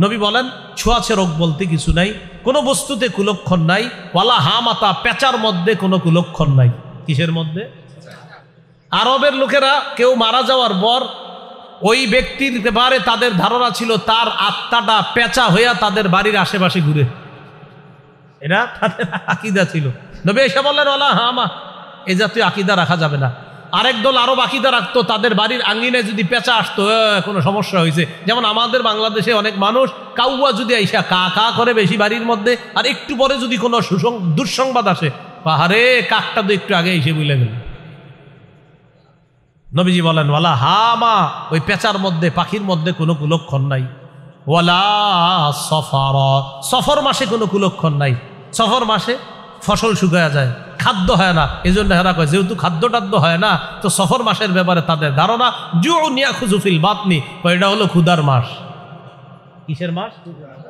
নবী বলেন ছোঁয়াচে রোগ বলতে কিছু নাই, কোনো বস্তুতে কুলক্ষণ নাই, ওয়ালা হামাতা, পেঁচার মধ্যে কোনো কুলক্ষণ নাই। কিসের মধ্যে? আরবের লোকেরা কেউ মারা যাওয়ার পর ওই ব্যক্তির ব্যাপারে তাদের ধারণা ছিল তার আত্মাটা পেঁচা হইয়া তাদের বাড়ির আশেপাশে ঘুরে, এটা তাদের আকীদা ছিল। নবী এসে বললেন ওয়ালা হামা, এই জাতীয় আকীদা রাখা যাবে না। আরেক দল আরব আকীদা রাখতো, তাদের বাড়ির আঙ্গিনায় যদি পেঁচা আসতো কোনো সমস্যা হয়েছে। যেমন আমাদের বাংলাদেশে অনেক মানুষ কাউয়া যদি আইসা কা কা করে বেশি বাড়ির মধ্যে, আর একটু পরে যদি কোনো দুঃসংবাদ আসে, পাহাড়ে কাকটা তো একটু আগে এসে বুঝলে গেল। নবীজি বলেন ওয়ালা হামা, ওই পেঁচার মধ্যে, পাখির মধ্যে কোনো কুলক্ষণ নাই। ওয়ালা সফর, সফর মাসে কোনো কুলক্ষণ নাই। সফর মাসে ফসল শুকায়া যায়, খাদ্য হয় না, এই জন্য হেরা কয় যেহেতু খাদ্য টাদ্য হয় না, তো সফর মাসের ব্যাপারে তাদের ধারণা জুউন ইয়াখুযু ফিল বাতনি, এটা হলো ক্ষুধার মাস। কিসের মাস?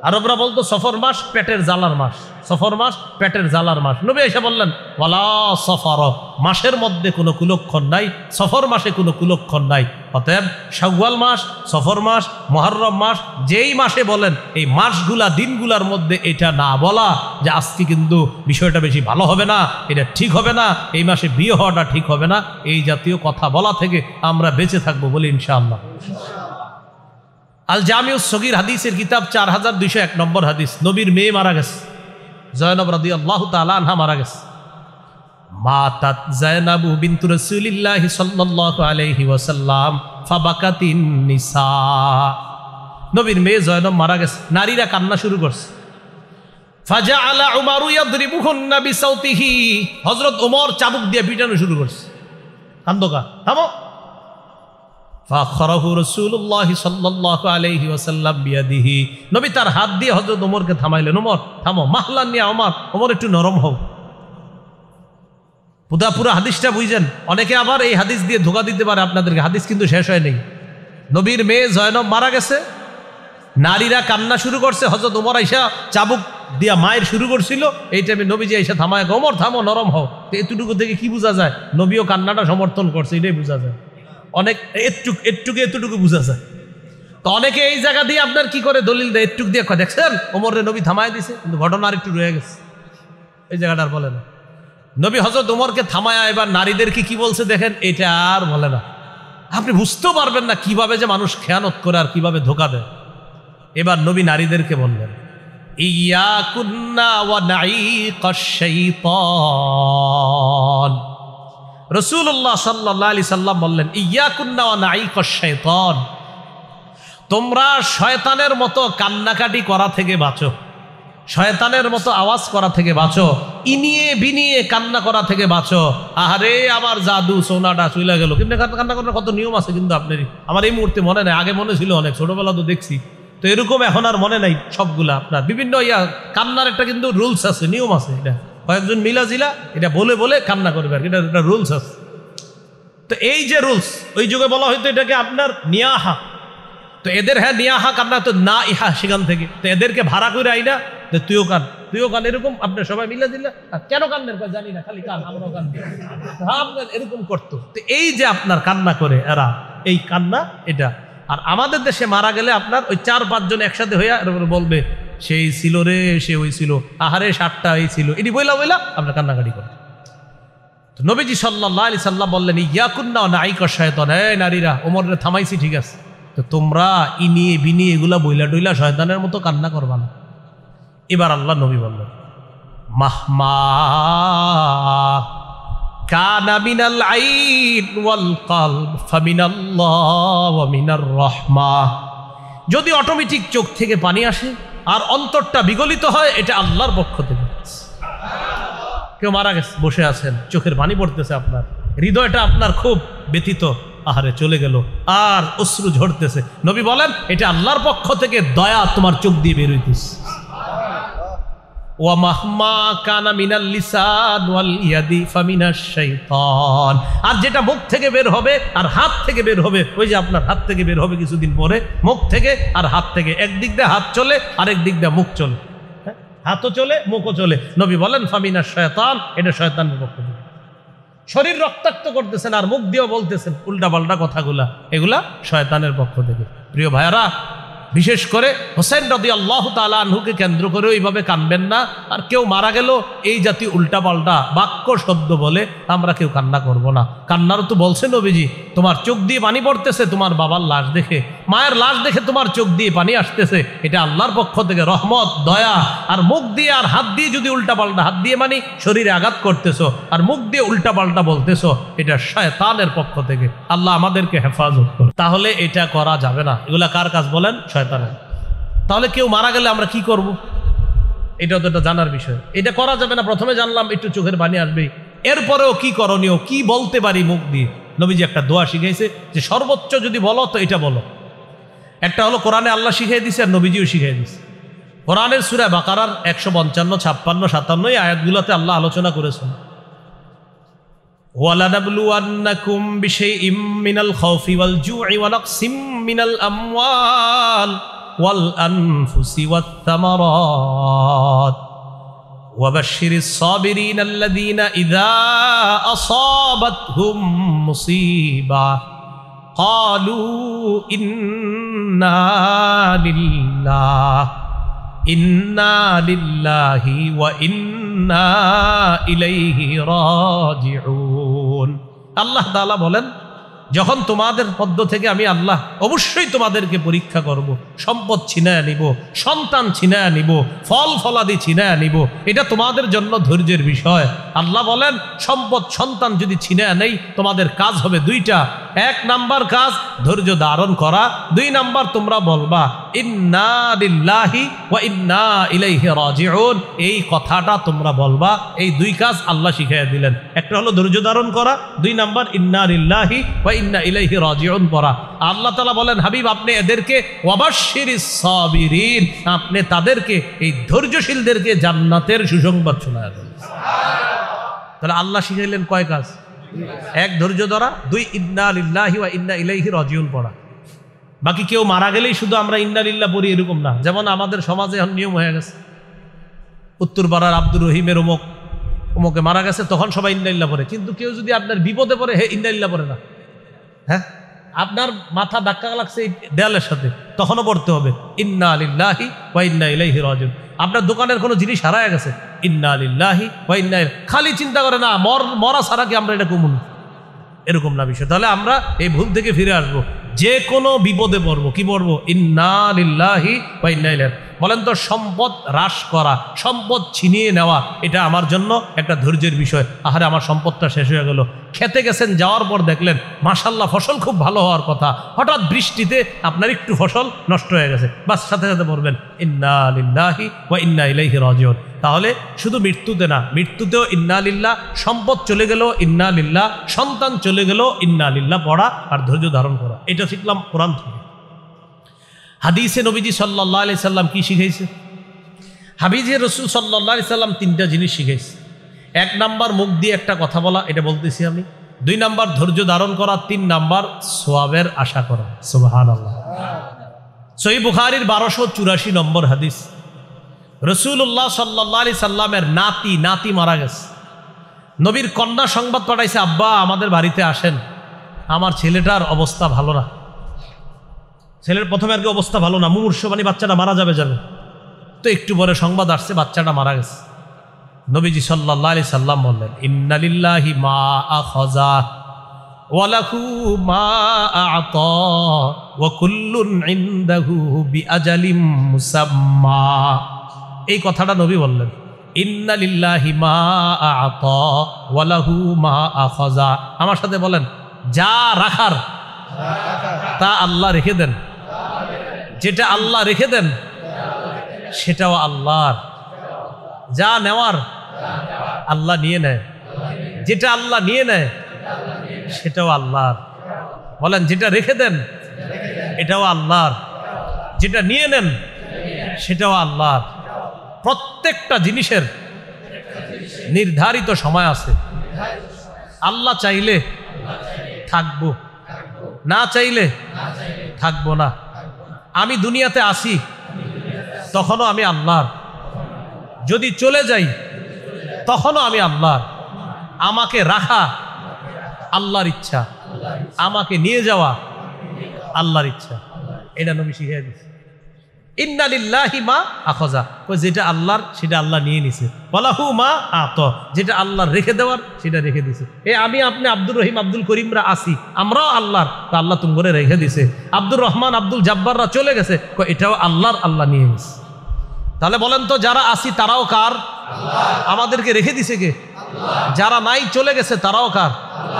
আরবরা বলতো সফর মাস পেটের জ্বালার মাস, সফর মাস পেটের জ্বালার মাস। নবী এসে বললেন ওয়ালা সফর, মাসের মধ্যে কোনো কুলক্ষণ নাই, সফর মাসে কোনো কুলক্ষণ নাই। অতএব শাওয়াল মাস, সফর মাস, মুহররম মাস, যেই মাসে বলেন এই মাসগুলা, দিনগুলার মধ্যে এটা না বলা যে আজকে কিন্তু বিষয়টা বেশি ভালো হবে না, এটা ঠিক হবে না, এই মাসে বিয়ে হওয়াটা ঠিক হবে না, এই জাতীয় কথা বলা থেকে আমরা বেঁচে থাকবো বলি ইনশাআল্লাহ। আল জামিউস সগীর হাদিসের কিতাব 4201 নম্বর হাদিস, নবীর মেয়ে মারা গেছে, জয়নব রাদিয়াল্লাহু তাআলা আনহা মারা গেছে। মাতাত জায়নাবু বিনতু রাসূলিল্লাহি সাল্লাল্লাহু আলাইহি ওয়াসাল্লাম ফাবাকাতিন নিসা, নবীর মেয়ে জয়নব মারা গেছে, নারীরা কান্না শুরু করছে। ফাজাআলা উমারু ইয়াদরিবুহুন্না বিসাউতিহি, হযরত ওমর চাবুক দিয়ে পিটানো শুরু করছে, কান্দোকা থামো। ফাখরাহু রাসূলুল্লাহি সাল্লাল্লাহু আলাইহি ওয়াসাল্লাম বিয়াদিহি, নবী তার হাত দিয়ে হযরত ওমরকে থামাইলেন, ওমর থামো, মাহলান নিয়া ওমর, ওমর একটু নরম হও। পুরা হাদিসটা বুঝছেন। অনেকে আবার এই হাদিস দিয়ে ধোঁকা দিতে পারে আপনাদেরকে, হাদিস কিন্তু শেষ হয় নেই। নবীর মেয়ে জয়নব মারা গেছে, নারীরা কান্না শুরু করছে, হযরত ওমর আইসা চাবুক দিয়া মায়ের শুরু করছিল। এই টাইমে নবীজি আইসা থামায়, ওমর থামো, নরম হও। এতটুকু থেকে কি বোঝা যায়? নবীও কান্নাটা সমর্থন করছে, এটাই বোঝা যায়। অনেক এতটুকু বোঝা যায়। তো অনেকে এই জায়গা দিয়ে আপনার কি করে দলিল দেয়, এটুক দিয়ে দেখছেন ওমরের নবী থামায় দিছে, কিন্তু ঘটনা আর একটু রয়ে গেছে, এই জায়গাটা আর বলে না। নবী হযরত ওমরকে থামায়া এবার নারীদেরকে কি বলছে দেখেন, এটা আর বলে না। আপনি বুঝতেও পারবেন না কিভাবে যে মানুষ খেয়ানত করে আর কিভাবে ধোঁকা দেয়। এবার নবী নারীদেরকে বললেন, ইয়াকুন্না ওয়া নাঈকাশ শাইতান। রাসূলুল্লাহ সাল্লাল্লাহু আলাইহি সাল্লাম বললেন, ইয়াকুন্না ওয়া নাঈকাশ শাইতান, তোমরা শয়তানের মতো কান্নাকাটি করা থেকে বাঁচো, শয়তানের মতো আওয়াজ করা থেকে বাঁচো, ইনিয়ে বিনিয়ে কান্না করা থেকে বাঁচো। আহারে আমার জাদু সোনাটা চলে গেল, কিন্তু কান্না করার কত নিয়ম আছে কিন্তু আপনার, আমার এই মুহূর্তে মনে নাই, আগে মনে ছিল অনেক, ছোটবেলা তো দেখছি, তো এরকম এখন আর মনে নাই সবগুলা। আপনার বিভিন্ন কান্নার একটা কিন্তু রুলস আছে, নিয়ম আছে। এটা কয়েকজন মিলাজিলা এটা বলে বলে কান্না করবে আর, এটা একটা রুলস আছে। তো এই যে রুলস, ওই যুগে বলা হয়তো এটাকে আপনার নিয়াহা। তো এদের হ্যাঁ নিয়াহা কান্না তো না ইহা, সেখান থেকে তো এদেরকে ভাড়া করে আইনা তুইও কান, তুইও কান, এরকম আপনার সবাই মিলে দিলে। কেন কান্দের জানি না, খালি কান, আমরাও কান, আপনার এরকম করতো। তো এই যে আপনার কান্না করে এরা, এই কান্না এটা। আর আমাদের দেশে মারা গেলে আপনার ওই 4-5 জন একসাথে হইয়া এরকম বলবে, সেই ছিল রে, সে ওই ছিল, আহারে 7টা এই ছিল, এটি বইলা বইলা আপনার কান্নাকাটি করে। তো নবীজি সাল্লাল্লাহু আলাইহি সাল্লাম বললেন, ইয়াকুন্না ওয়া নাঈকাশ শাইতান, এই নারীরা, ওমরের থামাইছি ঠিক আছে, তো তোমরা ইনিয়ে বিনিয়ে এগুলা বইলা ডইলা শয়তানের মতো কান্না করবা না। এবার আল্লাহ নবী বললেন, মাহমা কানা মিনাল আইন ওয়াল কলব ফামিনাল্লাহ ওয়া মিনার রাহমাহ, যদি অটোমেটিক চোখ থেকে পানি আসে আর অন্তরটা বিগলিত হয়, এটা আল্লাহর পক্ষ থেকে। কেউ মারা গেছে, বসে আছেন, চোখের পানি পড়তেছে, আপনার হৃদয়টা আপনার খুব ব্যথিত, আহারে চলে গেল, আর অশ্রু ঝরতেছে। নবী বলেন, এটা আল্লাহর পক্ষ থেকে দয়া তোমার চোখ দিয়ে বের হইতেছে। ওয়া মাহমা কানা মিনাল লিসান ওয়াল ইয়াদি ফামিনাশ শাইতান, আর যেটা মুখ থেকে বের হবে আর হাত থেকে বের হবে, ওই যে আপনার হাত থেকে বের হবে কিছুদিন পরে, মুখ থেকে আর হাত থেকে, একদিক দিয়ে হাত চলে আরেক দিক দিয়ে মুখ চলে, হাতও চলে মুখও চলে। নবী বলেন ফামিনাশ শাইতান, এটা শয়তানের পক্ষ থেকে। শরীর রক্তাক্ত করতেছেন আর মুখ দিয়েও বলতেছেন উল্টা পাল্টা কথাগুলা, এগুলা শয়তানের পক্ষ থেকে। প্রিয় ভাইয়ারা, বিশেষ করে হোসেন রাদিয়াল্লাহু তাআলা আনহুকে কেন্দ্র করে এইভাবে কানবেন না। আর কেউ মারা গেল এই জাতীয় উল্টাপাল্টা বাক্য শব্দ বলে আমরা কেউ কান্না করব না। কান্নারও তো বলছে নবীজি, তোমার চোখ দিয়ে পানি পড়তেছে তোমার বাবার লাশ দেখে, মায়ের লাশ দেখে তোমার চোখ দিয়ে পানি আসতেছে, এটা আল্লাহর পক্ষ থেকে রহমত, দয়া। আর মুখ দিয়ে আর হাত দিয়ে যদি উল্টাপাল্টা, হাত দিয়ে মানে শরীরে আঘাত করতেছো আর মুখ দিয়ে উল্টাপাল্টা বলতেছো, এটা শয়তানের পক্ষ থেকে। আল্লাহ আমাদেরকে হেফাজত করে। তাহলে এটা করা যাবে না। এগুলা কার কাজ বলেন? শয়তানের। তাহলে কেউ মারা গেলে আমরা কি করব? এটা তো একটা জানার বিষয়। এটা করা যাবে না, প্রথমে জানলাম একটু চোখের পানি আসবে। এরপরেও কি করণীয়, কি বলতে পারি মুখ দিয়ে? নবীজি একটা দোয়া শিখাইছে যে সর্বোচ্চ যদি বলো তো এটা বলো। একটা হলো কোরআনে আল্লাহ শিখিয়ে দিছে আর নবীজিও শিখিয়ে দিছে। কোরআনের সূরা বাকারার 155, 56, 57 এই আয়াতগুলোতে আল্লাহ আলোচনা করেছেন, ওয়ালানাবলুওয়ান্নাকুম বিশাইইম মিনাল খাউফি ওয়াল জু'i ওয়া নাকসিম মিনাল আমওয়াল ওয়াল আনফুসি ওয়াত থামারাত ওয়া বাশশিরিস সাবিরিনা আল্লাযীনা ইযা আসাবাতহুম মুসিবাহ ক্বালু ইন্না লিল্লাহি ওয়া ইন্না ইলাইহি রাজিউন। আল্লাহ তাআলা বলেন, যখন তোমাদের মধ্য থেকে আমি আল্লাহ অবশ্যই তোমাদেরকে পরীক্ষা করব, সম্পদ ছিনায়া নিব, সন্তান ছিনায়া নিব, ফল ফলাদি ছিনায়া নিব, এটা তোমাদের জন্য ধৈর্যের বিষয়। আল্লাহ বলেন, সম্পদ সন্তান যদি ছিনায়া নেই, তোমাদের কাজ হবে দুইটা। 1 নাম্বার কাজ ধৈর্য ধারণ করা, 2 নাম্বার তোমরা বলবা ইন্না লিল্লাহি ওয়া ইন্না ইলাইহি রাজিউন। এই কথাটা তোমরা বলবা। এই 2 কাজ আল্লাহ শিখাইয়া দিলেন। একটা হলো ধৈর্য ধারণ করা, 2 নাম্বার ইন্না লিল্লাহি ওয়া ইন্না ইলাইহি রাজিউন পড়া। আল্লাহ তাআলা বলেন, হাবিব আপনি এদেরকে ওয়াবাশশিরিস সাবিরিন, আপনি তাদেরকে এই ধৈর্যশীলদেরকে জান্নাতের সুসংবাদ শোনায়া দেন। তাহলে আল্লাহ শিখাইলেন কয় কাজ? এক, ধৈর্য ধরা, দুই, ইন্না লিল্লাহি ওয়া ইন্না ইলাইহি রাজিউন পড়া। বাকি কেউ মারা গেলেই শুধু আমরা ইন্না লিল্লাহ পড়ি এরকম না। যেমন আমাদের সমাজে এখন নিয়ম হয়ে গেছে, উত্তরপাড়ার আব্দুর রহিমের অমুকে মারা গেছে, তখন সবাই ইন্না লিল্লাহ পড়ে। কিন্তু কেউ যদি আপনার বিপদে পড়ে, হে ইন্না লিল্লাহ পড়ে না। হ্যাঁ, আপনার মাথা ধাক্কা লাগছে এই দেয়ালের সাথে, তখনও পড়তে হবে ইন্না লিল্লাহি ওয়া ইন্না ইলাইহি রাজিউন। আপনার দোকানের কোনো জিনিস হারায় গেছে, ইন্না লিল্লাহি ওয়া ইন্না ইলাইহি। খালি চিন্তা করে না মরা ছাড়া কি আমরা এটা কমুন, এরকম না বিষয়। তাহলে আমরা এই ভুল থেকে ফিরে আসবো। যে কোনো বিপদে পড়বো, কি পড়বো? ইন্না লিল্লাহি ওয়া ইন্না ইলাইহি। বলেন তো, সম্পদ হ্রাস করা, সম্পদ ছিনিয়ে নেওয়া, এটা আমার জন্য একটা ধৈর্যের বিষয়। আহারে, আমার সম্পদটা শেষ হয়ে গেল। খেতে গেছেন, যাওয়ার পর দেখলেন মাশাআল্লাহ ফসল খুব ভালো হওয়ার কথা, হঠাৎ বৃষ্টিতে আপনার একটু ফসল নষ্ট হয়ে গেছে, বাস সাথে সাথে পড়বেন ইন্না লিল্লাহি ওয়া ইন্না ইলাইহি রাজিউন। তাহলে শুধু মৃত্যুতে না, মৃত্যুতেও ইন্না লিল্লাহ, সম্পদ চলে গেল ইন্না লিল্লাহ, সন্তান চলে গেল ইন্না লিল্লাহ পড়া আর ধৈর্য ধারণ করা। এটা শিখলাম কোরআন থেকে। হাদিসে নবীজি সাল্লাল্লাহু আলাইহি সাল্লাম কি শিখাইছে? হাবিজে রাসূল সাল্লাল্লাহু আলাইহি সাল্লাম তিনটা জিনিস শিখাইছে। এক নাম্বার, মুখ দিয়ে একটা কথা বলা, এটা বলতেছি আমি। দুই নাম্বার, ধৈর্য ধারণ করা। তিন নাম্বার, সওয়াবের আশা করা। সুবহানাল্লাহ। সহিহ বুখারীর 1284 নম্বর হাদিস। রাসূলুল্লাহ সাল্লাল্লাহু আলাইহি সাল্লামের নাতি মারা গেছে। নবীর কন্যা সংবাদ পাঠাইছে, আব্বা আমাদের বাড়িতে আসেন, আমার ছেলেটার অবস্থা ভালো না। ছেলের প্রথমে আর কি অবস্থা ভালো না, মুমূর্ষু, মানে বাচ্চাটা মারা যাবে। তো একটু পরে সংবাদ আসছে বাচ্চাটা মারা গেছে। নবীজি সাল্লাল্লাহু আলাইহি সাল্লাম বললেন, ইন্না লিল্লাহি মা আখাযা ওয়া লাহু মা আ'তা ওয়া কুল্লুন ইনদাহু বিআজালিম মুসাম্মা। এই কথাটা নবী বললেন, ইন্না লিল্লাহি মা আ'তা ওয়া লাহু মা আখাযা। আমার সাথে বলেন, যা রাখার তা আল্লাহ রেখে দেন, যেটা আল্লাহ রেখে দেন সেটাও আল্লাহর। যা নেওয়ার আল্লাহ নিয়ে নেয়, যেটা আল্লাহ নিয়ে নেয় সেটাও আল্লাহর। বলেন, যেটা রেখে দেন এটাও আল্লাহর, যেটা নিয়ে নেন সেটাও আল্লাহর। প্রত্যেকটা জিনিসের নির্ধারিত সময় আছে। আল্লাহ চাইলে থাকবো, না চাইলে থাকবো না। আমি দুনিয়াতে আসি তখনও আমি আল্লাহর, যদি চলে যাই তখনও আমি আল্লাহর। আমাকে রাখা আল্লাহর ইচ্ছা, আমাকে নিয়ে যাওয়া আল্লাহর ইচ্ছা। এটা নবী শিখিয়ে দিয়েছে। ইন্না লিল্লাহি মা আখাযা, যেটা আল্লাহর সেটা আল্লাহ নিয়ে নিছে। ওয়ালাহু মা আ'তা, যেটা আল্লাহর রেখে দেওয়ার সেটা রেখে দিছে। আমি আপনি আব্দুর রহিম আব্দুল করিমরা আসি, আমরাও আল্লাহর, তো আল্লাহ তুমি করে রেখে দিছে। আব্দুর রহমান আব্দুল জব্বাররা চলে গেছে, এটাও আল্লাহর, আল্লাহ নিয়ে নিছে। তাহলে বলেন তো, যারা আসি তারাও কার? আমাদেরকে রেখে দিছে কে? যারা নাই চলে গেছে তারাও কার?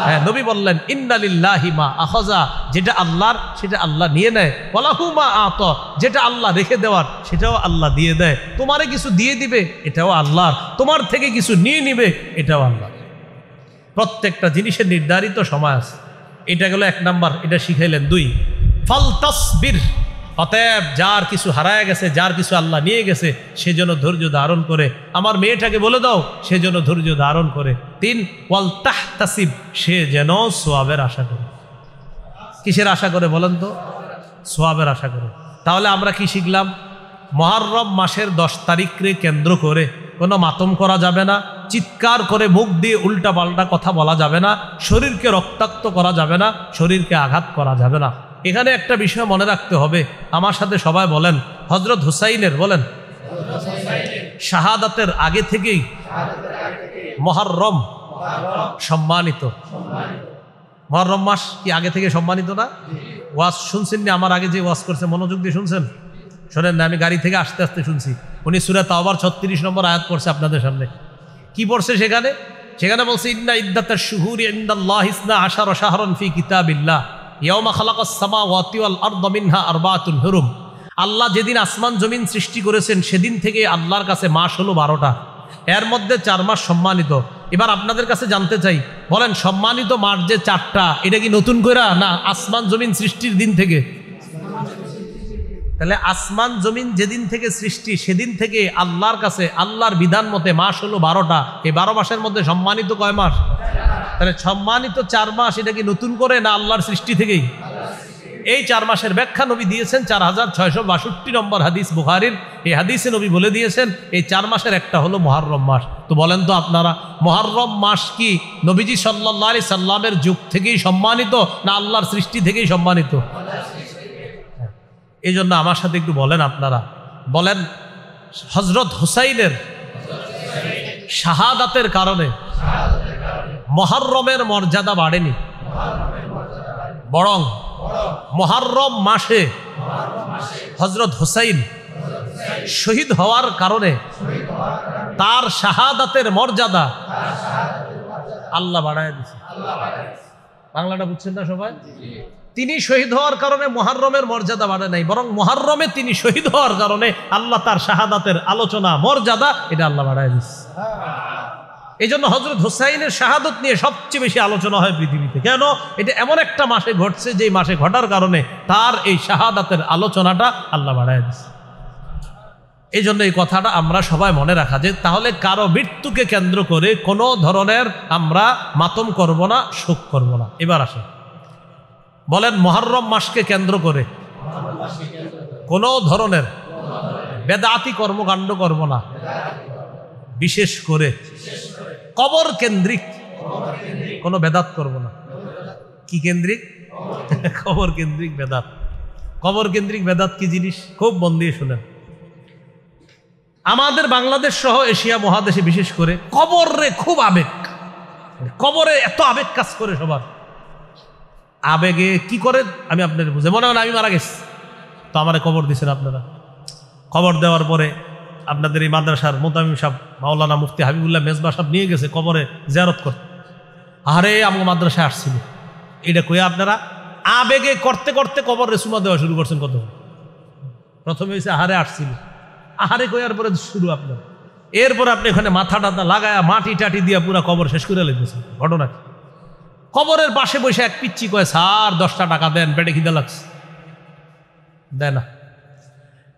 হ্যাঁ, নবী বললেন ইন্না লিল্লাহি মা আখাযা, যেটা আল্লাহর সেটা আল্লাহ নিয়ে নেয়। ওয়ালাহু মা আ'তা, যেটা আল্লাহ রেখে দেওয়ার সেটাও আল্লাহ দিয়ে দেয়। তোমারে কিছু দিয়ে দিবে এটাও আল্লাহর, তোমার থেকে কিছু নিয়ে নিবে এটাও আল্লাহ। প্রত্যেকটা জিনিসের নির্ধারিত সময় আছে। এটা গেল এক নাম্বার, এটা শিখাইলেন। দুই, ফালতাসবির, অতএব যার কিছু হারায় গেছে, যার কিছু আল্লাহ নিয়ে গেছে, সেজন্য ধৈর্য ধারণ করে। আমার মেয়েটাকে বলে দাও সেজন্য ধৈর্য ধারণ করে। তিন, ওয়াল তাহতাসিব, সে যেন সওয়াবের আশা করে। কিসের আশা করে বলেন তো? সওয়াবের আশা করে। তাহলে আমরা কি শিখলাম? মুহররম মাসের 10 তারিখকে কেন্দ্র করে কোনো মাতম করা যাবে না, চিৎকার করে মুখ দিয়ে উল্টা পাল্টা কথা বলা যাবে না, শরীরকে রক্তাক্ত করা যাবে না, শরীরকে আঘাত করা যাবে না। এখানে একটা বিষয় মনে রাখতে হবে, আমার সাথে সবাই বলেন, হযরত হুসাইনের, বলেন, শাহাদাতের আগে থেকেই মুহররম সম্মানিত। মুহররম মাস কি আগে থেকে সম্মানিত না? ওয়াজ শুনছেন না? আমার আগে যে ওয়াজ করছে মনোযোগ দিয়ে শুনছেন? শোনেন না, আমি গাড়ি থেকে আসতে আসতে শুনছি। উনি সূরা তাওবার 36 নম্বর আয়াত পড়ছে আপনাদের সামনে। কি পড়ছে সেখানে? সেখানে বলছে, ইন্না ইদ্দাতাশ শুহুরি ইনদাল্লাহি 12 শাহরান ফি কিতাবিল্লাহ ইয়াওমা খালাকাস সামাওয়াতি ওয়াল আরদা মিনহা আরবাতুন হুরুম। আল্লাহ যেদিন আসমান জমিন সৃষ্টি করেছেন সেদিন থেকে আল্লাহর কাছে মাস হলো 12টা, এর মধ্যে 4 মাস সম্মানিত। এবার আপনাদের কাছে জানতে চাই, বলেন সম্মানিত মাস যে 4টা, এটা কি নতুন করে না আসমান জমিন সৃষ্টির দিন থেকে? তাহলে আসমান জমিন যেদিন থেকে সৃষ্টি সেদিন থেকে আল্লাহর কাছে আল্লাহর বিধান মতে মাস হলো 12টা। এই 12 মাসের মধ্যে সম্মানিত কয় মাস? তাহলে সম্মানিত 4 মাস, এটা কি নতুন করে না আল্লাহর সৃষ্টি থেকেই? এই 4 মাসের ব্যাখ্যা নবী দিয়েছেন 4662 নম্বর হাদিস বুখারীর। এই হাদিসে নবী বলে দিয়েছেন এই 4 মাসের একটা হলো মুহররম মাস। তো বলেন তো আপনারা, মুহররম মাস কি নবীজি সাল্লাল্লাহু আলাইহি সাল্লামের যুগ থেকেই সম্মানিত না আল্লাহর সৃষ্টি থেকেই সম্মানিত? এই জন্য আমার সাথে একটু বলেন, আপনারা বলেন, হযরত হুসাইনের শাহাদাতের কারণে মুহররমের মর্যাদা বাড়েনি, বরং মুহররম মাসে হযরত হুসাইন শহীদ হওয়ার কারণে তার শাহাদাতের মর্যাদা আল্লাহ বাড়ায় দিয়েছে। বাংলাটা বুঝছেন না সবাই? তিনি শহীদ হওয়ার কারণে মুহররমের মর্যাদা বাড়ে নাই, বরং মুহররমে তিনি শহীদ হওয়ার কারণে আল্লাহ তার শাহাদাতের আলোচনা মর্যাদা এটা আল্লাহ বাড়ায় দিয়েছে। এই জন্য হযরত হুসাইনের শাহাদত নিয়ে সবচেয়ে বেশি আলোচনা হয় পৃথিবীতে। কেন? এটা এমন একটা মাসে ঘটছে যে মাসে ঘটার কারণে তার এই শাহাদাতের আলোচনাটা আল্লাহ বাড়ায় দিয়েছে। এই জন্য এই কথাটা আমরা সবাই মনে রাখা, যে তাহলে কারো মৃত্যুকে কেন্দ্র করে কোনো ধরনের আমরা মাতম করব না, শোক করব না। এবার আসেন, বলেন, মুহররম মাসকে কেন্দ্র করে কোনো ধরনের বেদাতি কর্মকাণ্ড করব না, বিশেষ করে কবর কেন্দ্রিক কোনো বেদাত করব না। কি কেন্দ্রিক? কবর কেন্দ্রিক বেদাত। কবর কেন্দ্রিক বেদাত কি জিনিস? খুব মন দিয়ে শুনেন। আমাদের বাংলাদেশ সহ এশিয়া মহাদেশে বিশেষ করে কবরে খুব আবেগ, কবরে এত আবেগ কাজ করে সবার। আবেগে কি করে আমি আপনাদের বুঝে, মনে হয় আমি মারা গেছি তো আমারে কবর দিয়েছেন আপনারা। কবর দেওয়ার পরে আপনাদের এই মাদ্রাসার মোতামিম সাহেব মাওলানা মুফতি হাবিবুল্লাহ মেজবা সাহেব নিয়ে গেছে কবরে জিয়ারত করতে। আরে আমার মাদ্রাসায় আসছিল, এটা কই আপনারা আবেগে করতে করতে কবরে সুমা দেওয়া শুরু করছেন। কত প্রথমে হয়েছে আহারে আসছিল, আহারে কয়ার পরে শুরু আপনার, এরপর আপনি এখানে মাথা টাথা লাগায়া মাটি টাটি দিয়া পুরা কবর শেষ করে লেগেছেন। ঘটনা কি? কবরের পাশে বসে এক পিচ্ছি কয়, স্যার 10টা টাকা দেন, পেটে খিদে লাগছে, দেয় না।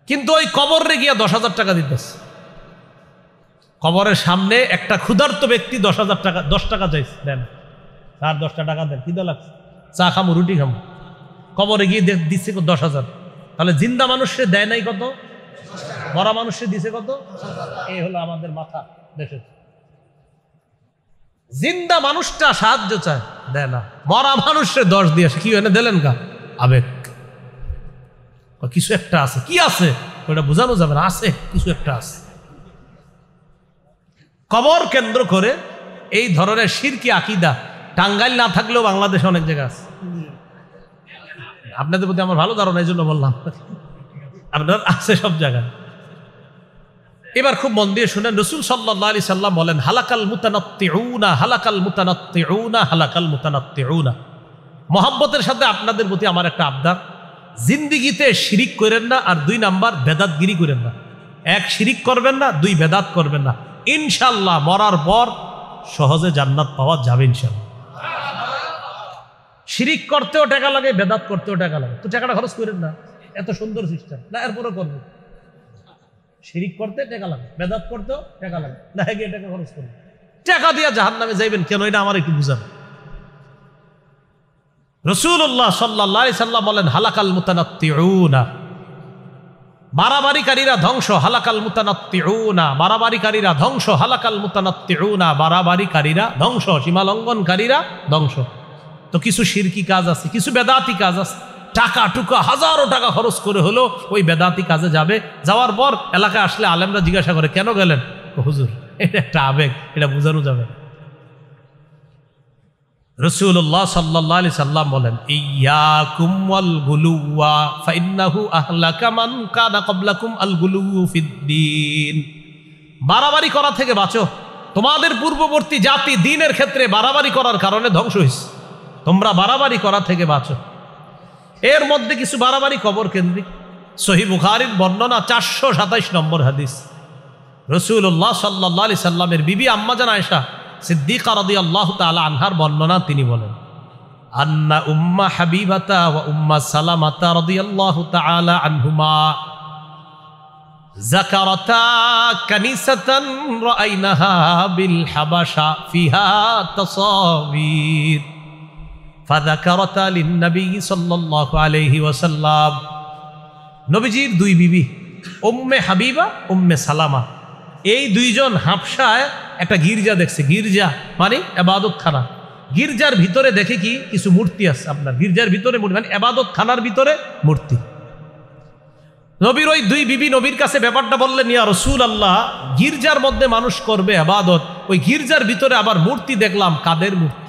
কিন্তু ওই কবরে গিয়া 10,000 টাকা দিতেছে। কবরের সামনে একটা ক্ষুধার্ত ব্যক্তি 10,000 টাকা, 10 টাকা চাইছে, দেন স্যার 10টা টাকা দেন, খিদে লাগছে, চা খামো, রুটি খামো। কবরে গিয়ে দিচ্ছে 10,000। তাহলে জিন্দা মানুষে দেয় নাই কত, মরা মানুষে দিছে কত? এই হলো আমাদের মাথা দেশে। জিন্দা মানুষটা সাহায্য চায়, দেয় না। মরা মানুষের 10 দিয়ে কি এনে দিলেন কা? আবেগ। কিছু একটা আছে, কি আছে ওটা বোঝানো যাবে না, আছে কিছু একটা আছে। কবর কেন্দ্র করে এই ধরনের শিরকি আকীদা টাঙ্গাইল না থাকলেও বাংলাদেশে অনেক জায়গা আছে। আপনাদের প্রতি আমার ভালো ধারণা, এই জন্য বললাম, আপনার আছে সব জায়গায়। এবার খুব মন দিয়ে শুনেন, রাসূল সাল্লাল্লাহু আলাইহি সাল্লাম বলেন, হালাকাল মুতানাত্তিউনা, হালাকাল মুতানাত্তিউনা, হালাকাল মুতানাত্তিউনা। মহব্বতের সাথে আপনাদের প্রতি আমার একটা আবদার, জিন্দিগিতে শিরিক করেন না, আর 2 নাম্বার বেদাতগিরি করেন না। 1 শিরিক করবেন না, 2 বেদাত করবেন না। ইনশাআল্লাহ মরার পর সহজে জান্নাত পাওয়া যাবে ইনশাআল্লাহ। শিরিক করতেও টাকা লাগে, বেদাত করতেও টাকা লাগে, তো টাকাটা খরচ করেন না। এত সুন্দর সিস্টেম না, এরপরও করবেন। শিরিক করতে টাকা লাগে, বেদাত করতেও টাকা লাগে, না গিয়ে টাকা খরচ করবেন, টাকা দিয়ে জাহান্নামে যাইবেন কেন? এটা আমার একটু বুঝান। রাসূলুল্লাহ সাল্লাল্লাহু আলাইহি সাল্লাম বলেন, হালাকাল মুতানাত্তিউনা, বাড়াবাড়িকারীরা ধ্বংস, হালাকাল মুতানাত্তিউনা, বাড়াবাড়িকারীরা ধ্বংস, হালাকাল মুতানাত্তিউনা, বাড়াবাড়িকারীরা ধ্বংস, সীমালঙ্ঘনকারীরা ধ্বংস। তো কিছু শিরকি কাজ আছে, কিছু বেদাতি কাজ আছে, টাকা টুকা হাজারো টাকা খরচ করে হলো ওই বেদাতি কাজে যাবে। যাওয়ার পর এলাকায় আসলে আলেমরা জিজ্ঞাসা করে, কেন গেলেন? হুজুর এটা একটা আবেগ, এটা বোঝানো যাবে। রাসূলুল্লাহ সাল্লাল্লাহু আলাইহি সাল্লাম বলেন, ইয়াকুম ওয়াল গুলুওয়া ফাইন্নাহু আহলাকা মান কানা ক্বাবলাকুম আল গুলুউ ফিদ্দীন। বাড়াবাড়ি করা থেকে বাঁচো, তোমাদের পূর্ববর্তী জাতি দ্বীনের ক্ষেত্রে বাড়াবাড়ি করার কারণে ধ্বংস হয়েছে, তোমরা বাড়াবাড়ি করা থেকে বাঁচো। এর মধ্যে কিছু বাড়াবাড়ি কবর কেন্দ্রিক। সহিহ বুখারীর বর্ণনা 427 নম্বর হাদিস, রাসূলুল্লাহ সাল্লাল্লাহু আলাইহি সাল্লামের বিবি আম্মা জান আয়েশা সিদ্দিকা রাদিয়াল্লাহু তাআলা আনহার বর্ণনা। তিনি বলেন, আন্না উম্মা হাবিবাতা ওয়া উম্মা সালামাতা রাদিয়াল্লাহু তাআলা আনহুমা যাকারাতা কানিসাতান রাআইনাহা বিল হাবাশা ফিহা তাসাবির ফাযাকারাতা লিন-নবী সাল্লাল্লাহু আলাইহি ওয়াসাল্লাম। নবীজির দুই বিবি উম্মে হাবিবা উম্মে সালামা, এই দুইজন হাবশায় একটা গির্জা দেখছে। গির্জা মানে ইবাদতখানা। গির্জার ভিতরে দেখে কি কিছু মূর্তি আছে। আপনার গির্জার ভিতরে মূর্তি মানে ইবাদতখানার ভিতরে মূর্তি। নবীর ওই দুই বিবি নবীর কাছে ব্যাপারটা বললেন, ইয়া রাসূলুল্লাহ, গির্জার মধ্যে মানুষ করবে ইবাদত, ওই গির্জার ভিতরে আবার মূর্তি দেখলাম, কাদের মূর্তি?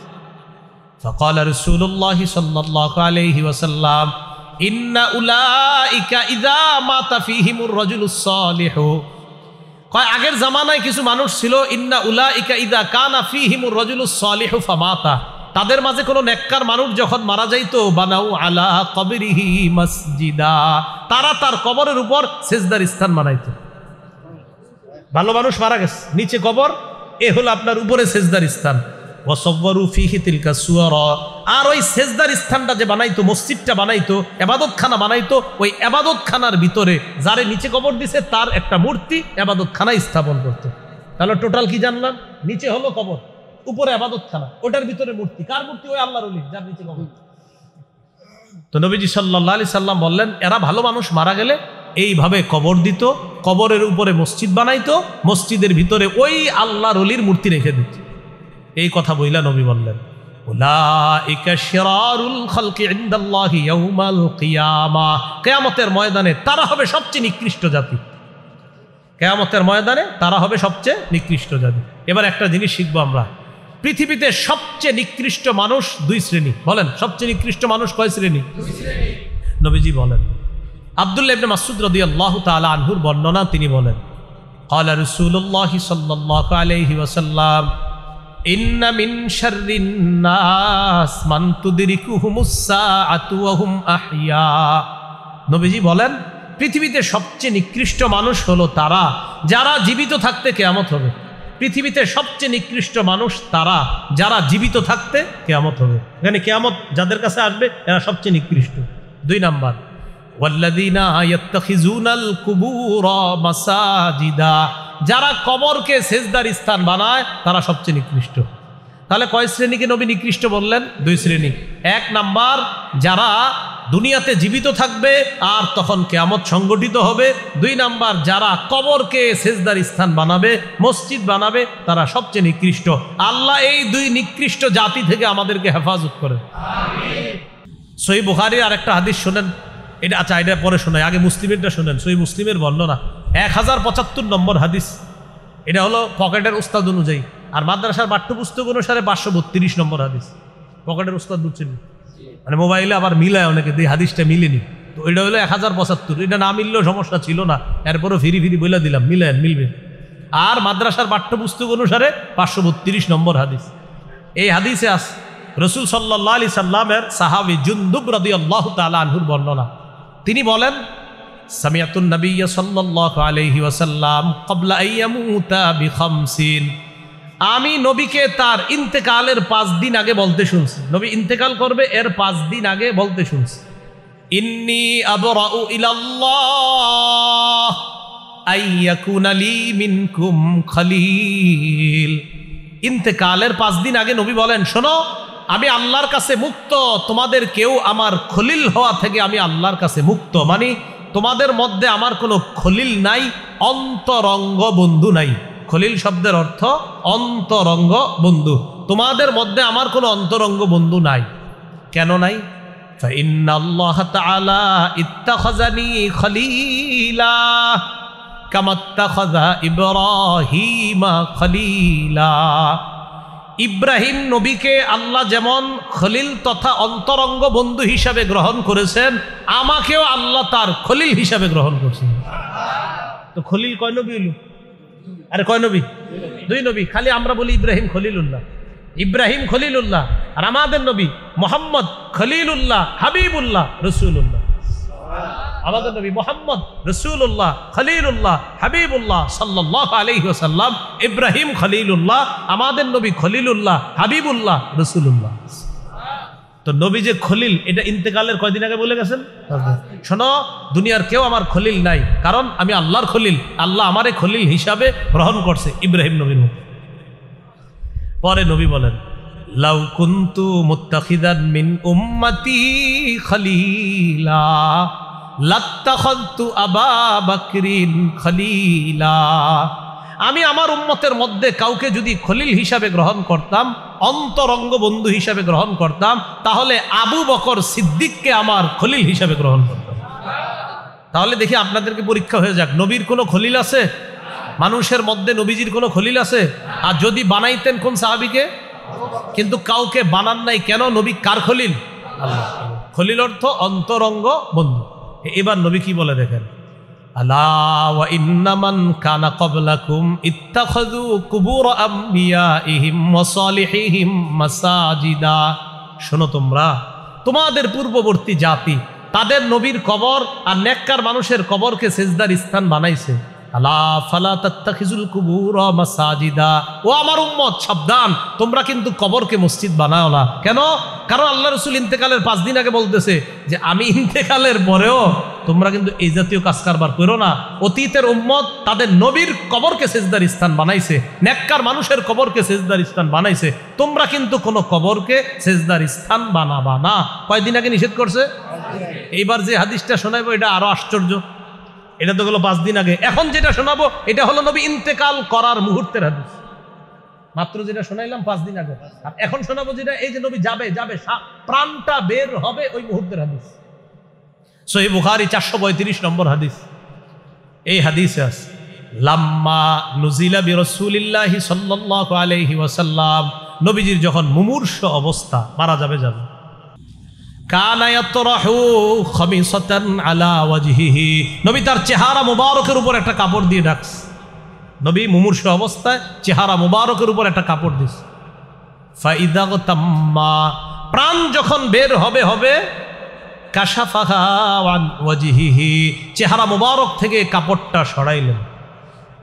ফাকাল রাসূলুল্লাহ সাল্লাল্লাহু আলাইহি ওয়াসাল্লাম ইন্না উলাইকা ইযা মাতা ফীহিমুর রাজুলুস সালিহু। কয় আগের জামানায় কিছু মানুষ ছিল, ইন্না উলাইকা ইযা কানা ফীহিমুর রাজুলুস সালিহু ফামাতা, তাদের মাঝে কোনো নেককার মানুষ যখন মারা যাইতো, বানাউ আলা কবরিহি মসজিদা, তারা তার কবরের উপর সেজদার স্থান বানাইতো। ভালো মানুষ মারা গেছে, নিচে কবর, এ হলো আপনার উপরে সেজদার স্থান। ওয়াসাওয়ারু ফীহি তিলকা সুওয়ারা, আর ওই সেজদার স্থানটা যে বানাইতো, মসজিদটা বানাইতো, ইবাদতখানা বানাইতো, ওই ইবাদতখানার ভিতরে যারে নিচে কবর দিছে তার একটা মূর্তি ইবাদতখানায় স্থাপন করতো। তাহলে টোটাল কি জানলাম? নিচে হলো কবর, উপরে ইবাদতখানা, ওটার ভিতরে মূর্তি। কার মূর্তি? ওই আল্লাহর ওলি যার নিচে কবর। তো নবীজি সাল্লাল্লাহু আলাইহি সাল্লাম বললেন, এরা ভালো মানুষ মারা গেলে এইভাবে কবর দিত, কবরের উপরে মসজিদ বানাইতো, মসজিদের ভিতরে ওই আল্লাহর ওলির মূর্তি রেখে দিত। এই কথা বইলা নবী বললেন, উলাইকা শিরারুল খালকি ইনদাল্লাহি ইয়াউমাল কিয়ামাহ, কিয়ামতের ময়দানে তারা হবে সবচেয়ে নিকৃষ্ট জাতি। কিয়ামতের ময়দানে তারা হবে সবচেয়ে নিকৃষ্ট জাতি। এবার একটা জিনিস শিখবো আমরা, পৃথিবীতে সবচেয়ে নিকৃষ্ট মানুষ দুই শ্রেণী। বলেন, সবচেয়ে নিকৃষ্ট মানুষ কয় শ্রেণী? নবীজি বলেন, আব্দুল্লাহ ইবনে মাসউদ রাদিয়াল্লাহু তাআলা আনহুর বর্ণনা, তিনি বলেন, ক্বালা রাসূলুল্লাহ সাল্লাল্লাহু আলাইহি ওয়াসাল্লাম ইন্না মিন শাররিন নাস মান তুদরিকুহুমুস সাআতু ওয়া হুম আহইয়া। নবীজি বলেন, পৃথিবীতে সবচেয়ে নিকৃষ্ট মানুষ হলো তারা যারা জীবিত থাকতে কিয়ামত হবে। পৃথিবীতে সবচেয়ে নিকৃষ্ট মানুষ তারা যারা জীবিত থাকতে কিয়ামত হবে। এখানে কিয়ামত যাদের কাছে আসবে এরা সবচেয়ে নিকৃষ্ট। দুই নাম্বার, ওয়াল্লাযীনা ইয়াত্তাখিযুনাল কুবুরা মাসাজিদা, যারা কবরকে সেজদার স্থান বানায় তারা সবচেয়ে নিকৃষ্ট। তাহলে কয় শ্রেণীকে নবী নিকৃষ্ট বললেন? দুই শ্রেণী। এক নাম্বার, যারা দুনিয়াতে জীবিত থাকবে আর তখন কিয়ামত সংগঠিত হবে। দুই নাম্বার, যারা কবরকে সেজদার স্থান বানাবে, মসজিদ বানাবে, তারা সবচেয়ে নিকৃষ্ট। আল্লাহ এই দুই নিকৃষ্ট জাতি থেকে আমাদেরকে হেফাজত করেন, আমিন। সহিহ বুখারীর আরেকটা হাদিস শোনেন, এটা আচ্ছা এটা পরে শোনাই, আগে মুসলিমেরটা শোনেন। সহিহ মুসলিমের বর্ণনা 1075 নম্বর হাদিস। এটা হলো পকেটের উস্তাদ অনুযায়ী, আর মাদ্রাসার পাঠ্যপুস্তক অনুসারে 532 নম্বর হাদিস। পকেটের উস্তাদ বুঝছেন, মানে মোবাইলে আবার মিলায় অনেকে, এই হাদিসটা মিলেনি, তো এটা হলো 1075। এটা না মিললেও সমস্যা ছিল না, এরপরও ফিরি ফিরি বলে দিলাম, মিলেন মিলবে। আর মাদ্রাসার পাঠ্যপুস্তক অনুসারে 532 নম্বর হাদিস। এই হাদিসে আস রাসূল সাল্লাল্লাহু আলাইহি সাল্লামের সাহাবী জুনদুব রাদিয়াল্লাহু তাআলা আনহুর বর্ণনা। তিনি বলেন, সামিআতুন নাবিয়্য সাল্লাল্লাহু আলাইহি ওয়াসাল্লাম ক্বাবলা আইয়ামুতা বিখামসিন, আমি নবীকে তার ইন্তেকালের 5 দিন আগে বলতে শুনছি। নবী ইন্তেকাল করবে এর 5 দিন আগে বলতে শুনছি, ইন্নী আবরাউ ইলাল্লাহ আইয়াকুনা লি মিনকুম খলিল। ইন্তেকালের 5 দিন আগে নবী বলেন, শোনো, আমি আল্লাহর কাছে মুক্ত, তোমাদের কেউ আমার খলিল হওয়া থেকে আমি আল্লাহর কাছে মুক্ত। মানে তোমাদের মধ্যে আমার কোনো খলিল নাই, অন্তরঙ্গ বন্ধু নাই। খলিল শব্দের অর্থ অন্তরঙ্গ বন্ধু। তোমাদের মধ্যে আমার কোনো অন্তরঙ্গ বন্ধু নাই। কেন নাই? ফাইন্নাল্লাহ তাআলা ইত্তাখাযানি খলিলা কামা ইত্তাখাযা ইব্রাহিমা খলিলা। ইব্রাহিম নবীকে আল্লাহ যেমন খলিল তথা অন্তরঙ্গ বন্ধু হিসাবে গ্রহণ করেছেন, আমাকেও আল্লাহ তার খলিল হিসাবে গ্রহণ করছেন। তো খলিল কয় নবী হইল? আরে কয় নবী? দুই নবী। খালি আমরা বলি ইব্রাহিম খলিলুল্লাহ, ইব্রাহিম খলিলুল্লাহ, আর আমাদের নবী মুহাম্মদ খলিলুল্লাহ, হাবিবুল্লাহ, রসুল্লাহ। আমাদের নবী মুহাম্মদ রাসূলুল্লাহ, খলিলুল্লাহ, হাবিবুল্লাহ সাল্লাল্লাহু আলাইহি ওয়াসাল্লাম। ইব্রাহিম খলিলুল্লাহ, আমাদের নবী খলিলুল্লাহ, হাবিবুল্লাহ, রাসূলুল্লাহ। তো নবী যে খলিল এটা ইন্তেকালের কয়দিন আগে বলে গেছেন। শোনো, দুনিয়ার কেউ আমার খলিল নাই, কারণ আমি আল্লাহর খলিল, আল্লাহ আমারে খলিল হিসাবে গ্রহণ করছে ইব্রাহিম নবীর মুখ। পরে নবী বলেন, লাউ কুনতু মুত্তাখিদান মিন উম্মতি খলিলা লাত্তাখাযতু আবা বকরিন খলিলা। আমি আমার উম্মতের মধ্যে কাউকে যদি খলিল হিসাবে গ্রহণ করতাম, অন্তরঙ্গ বন্ধু হিসাবে গ্রহণ করতাম, তাহলে আবু বকর সিদ্দিককে আমার খলিল হিসাবে গ্রহণ করতাম। তাহলে দেখি আপনাদেরকে পরীক্ষা হয়ে যাক, নবীর কোনো খলিল আছে? মানুষের মধ্যে নবীজির কোনো খলিল আছে? আর যদি বানাইতেন কোন সাহাবীকে? কিন্তু কাউকে বানান নাই কেন? নবী কার খলিল? আল্লাহ। খলিল অর্থ অন্তরঙ্গ বন্ধু। এবার নবী কি বলে দেখেন, আলা ওয়া ইন্না মান কানা ক্বাবলাকুম ইত্তাখাযু কুবুর আমবিয়াইহিম ওয়া সালিহিহিম মাসাজিদা। শোনো, তোমরা তোমাদের পূর্ববর্তী জাতি তাদের নবীর কবর আর নেককার মানুষের কবরকে সিজদার স্থান বানাইছে। আলা ফালা তাত্তাখিজুল কুবুর মাসাজিদা। ও আমার উম্মত, সাবধান, তোমরা কিন্তু কবরকে মসজিদ বানাও না। কেন? কারণ আল্লাহ রাসূল ইন্তেকালের 5 দিন আগে বলতেছে যে আমি ইন্তেকালের পরেও তোমরা কিন্তু এই জাতীয় কাজ কারবার করো না। অতীতের উম্মত তাদের নবীর কবরকে সিজদার স্থান বানাইছে, নেককার মানুষের কবরকে সিজদার স্থান বানাইছে, তোমরা কিন্তু কোনো কবরকে সিজদার স্থান বানাবা না। কয়দিন আগে নিষেধ করছে। এইবার যে হাদিসটা শোনাবো এটা আরো আশ্চর্য। এটা তো গেল 5 দিন আগে। এখন যেটা শোনাবো এটা হলো নবী ইন্তেকাল করার মুহূর্তের হাদিস। মাত্র যেটা শোনাইলাম 5 দিন আগে, আর এখন শোনাবো যেটা এই যে নবী যাবে প্রাণটা বের হবে ওই মুহূর্তের হাদিস। সহিহ বুখারী 435 নম্বর হাদিস। এই হাদিসে আছে, লাম্মা নুজিলা বিরাসূলিল্লাহি সাল্লাল্লাহু আলাইহি ওয়াসাল্লাম, নবীজির যখন মুমূর্ষ অবস্থা, মারা যাবে, কানা ইয়াতরাহু খামিসাতান আলা ওয়াজহিহি, নবী তার চেহারা মুবারকের উপর একটা কাপড় দিয়ে ঢাকছে। নবী মুমূর্ষ অবস্থায় চেহারা মুবারকের উপর একটা কাপড় দিছে। ফাইদা তাম্মা, প্রাণ যখন বের হবে কাশাফাহা আন ওয়াজহিহি, চেহারা মুবারক থেকে কাপড়টা সরাইলেন।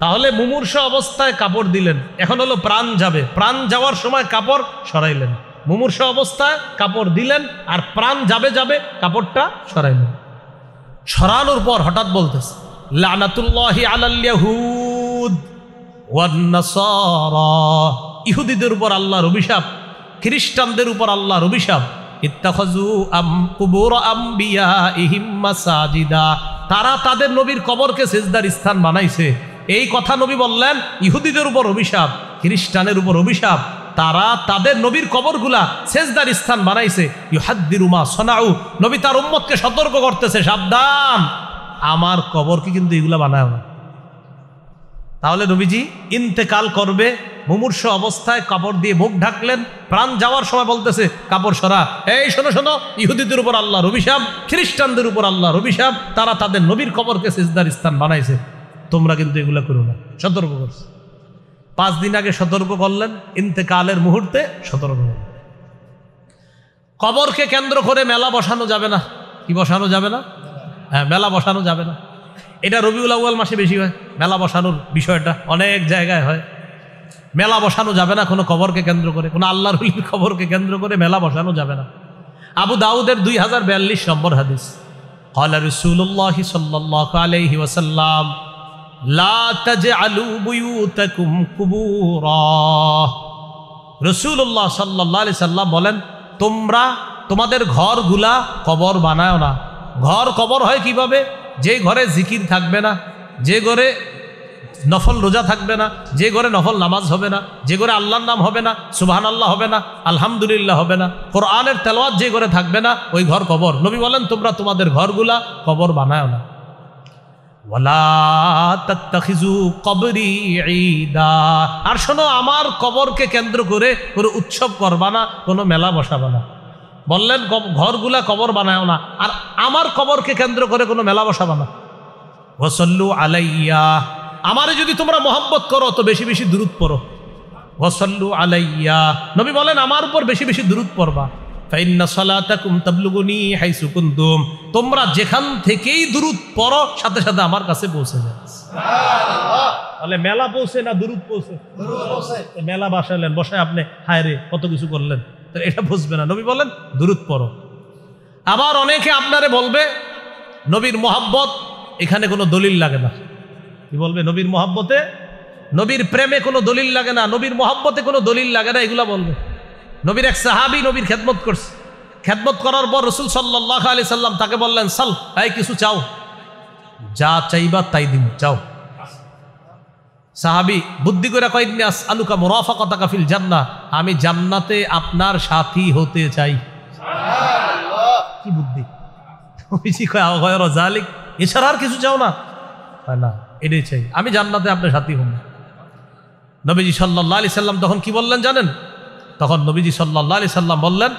তাহলে মুমূর্ষ অবস্থায় কাপড় দিলেন, এখন হলো প্রাণ যাবে, প্রাণ যাওয়ার সময় কাপড় সরাইলেন। মুমূর্ষ অবস্থায় কাপড় দিলেন আর প্রাণ যাবে কাপড়টা সরাইলেন। সরানোর পর হঠাৎ বলতেছে, লানাতুল্লাহি আলাল ইয়াহুদ ওয়ান নাসারা, ইহুদিদের উপর আল্লাহর অভিশাপ, খ্রিস্টানদের উপর আল্লাহর অভিশাপ। ইত্তাখাযু কুবুর আমবিয়াইহিম মাসাজিদা, তারা তাদের নবীর কবরকে সিজদার স্থান বানাইছে। এই কথা নবী বললেন, ইহুদিদের উপর অভিশাপ, খ্রিস্টানের উপর অভিশাপ, তারা তাদের নবীর কবরগুলা সিজদার স্থান বানাইছে। ইউহাদ্দিরু মা সানাউ, নবী তার উম্মতকে সতর্ক করতেছে, সাবধান, আমার কবরকে কিন্তু এগুলা বানায় না। তাহলে নবীজি ইন্তেকাল করবে, মুমূর্ষ অবস্থায় কাপড় দিয়ে মুখ ঢাকলেন, প্রাণ যাওয়ার সময় বলতেছে কাপড় সরা। এই শোনো, ইহুদিদের উপর আল্লাহর অভিশাপ, খ্রিস্টানদের উপর আল্লাহর অভিশাপ, তারা তাদের নবীর কবরকে সিজদার স্থান বানাইছে, তোমরা কিন্তু এগুলা করো না। সতর্ক করছে। 5 দিন আগে সতর্ক করলেন, ইন্তেকালের মুহূর্তে সতর্ক করলেন। কবরকে কেন্দ্র করে মেলা বসানো যাবে না। কি বসানো যাবে না? হ্যাঁ, মেলা বসানো যাবে না। এটা রবিউল আউয়াল মাসে বেশি হয় মেলা বসানোর বিষয়টা, অনেক জায়গায় হয়। মেলা বসানো যাবে না কোনো কবরকে কেন্দ্র করে, কোনো আল্লাহর ওলির কবরকে কেন্দ্র করে মেলা বসানো যাবে না। আবু দাউদের 2042 নম্বর হাদিস, ক্বালা রাসূলুল্লাহি সাল্লাল্লাহু আলাইহি ওয়াসাল্লাম, লা তাজআলু বুয়ুতাকুম কুবুরা। রাসূলুল্লাহ সাল্লাল্লাহু আলাইহি সাল্লাম বলেন, তোমরা তোমাদের ঘরগুলা কবর বানাও না। ঘর কবর হয় কিভাবে? যে ঘরে জিকির থাকবে না, যে ঘরে নফল রোজা থাকবে না, যে ঘরে নফল নামাজ হবে না, যে ঘরে আল্লাহর নাম হবে না, সুবহানাল্লাহ হবে না, আলহামদুলিল্লাহ হবে না, কোরআনের তেলাওয়াত যে ঘরে থাকবে না, ওই ঘর কবর। নবী বলেন, তোমরা তোমাদের ঘরগুলা কবর বানাও না। ওয়ালা তাত্তাখিজু কবরি ঈদা, আর শোনো, আমার কবরকে কেন্দ্র করে কোনো উৎসব করবা না, কোনো মেলা বসাবা না। বললেন ঘরগুলা কবর বানাও না, আর আমার কবরকে কেন্দ্র করে কোনো মেলা বসাবা না। ওয়াসাল্লু আলাইয়া, আমারে যদি তোমরা মহব্বত করো তো বেশি বেশি দুরূদ পড়ো। ওয়াসাল্লু আলাইয়া, নবী বলেন আমার উপর বেশি বেশি দুরূদ পড়বা। ফাইন্না সালাতাকুম তাবলুগুনি হাইসু কুনতুম, তোমরা যেখান থেকেই দুরূদ পড়ো সাথে সাথে আমার কাছে পৌঁছে যায়। সুবহানাল্লাহ। তাহলে মেলা পৌঁছে না দুরূদ পৌঁছে? দুরূদ পৌঁছে। মেলা বসালেন, বসায় আপনি হায় রে কত কিছু করলেন, তো এটা বুঝবে না। নবী বলেন দুরূদ পড়ো। আবার অনেকে আপনারে বলবে নবীর মোহাব্বত, এখানে কোনো দলিল লাগে না। কি বলবে? নবীর মোহাব্বতে, নবীর প্রেমে কোনো দলিল লাগে না, নবীর মোহাব্বতে কোনো দলিল লাগে না, এগুলা বলবে। নবীর এক সাহাবী নবীর খেদমত করছে, খেদমত করার পর রাসূল সাল্লাল্লাহু আলাইহি সাল্লাম তাকে বললেন, সাল, এই কিছু চাও, যা চাইবা তাই দিন, চাও। সাহাবী বুদ্ধি করে কয়, ইন্নী আসআলুকা মুরাফাকাতাকা ফিল জান্নাহ, আমি জান্নাতে আপনার সাথী হতে চাই। সুবহানাল্লাহ, কি বুদ্ধি! ওইজি কয় আও গায়রা যালিক, এছাড়া আর কিছু চাও না? না, এটাই চাই, আমি জান্নাতে আপনার সাথী হব। নবীজি সাল্লাল্লাহু আলাইহি সাল্লাম তখন কি বললেন জানেন? তখন নবীজি সাল্লাল্লাহু আলাইহি সাল্লাম বললেন,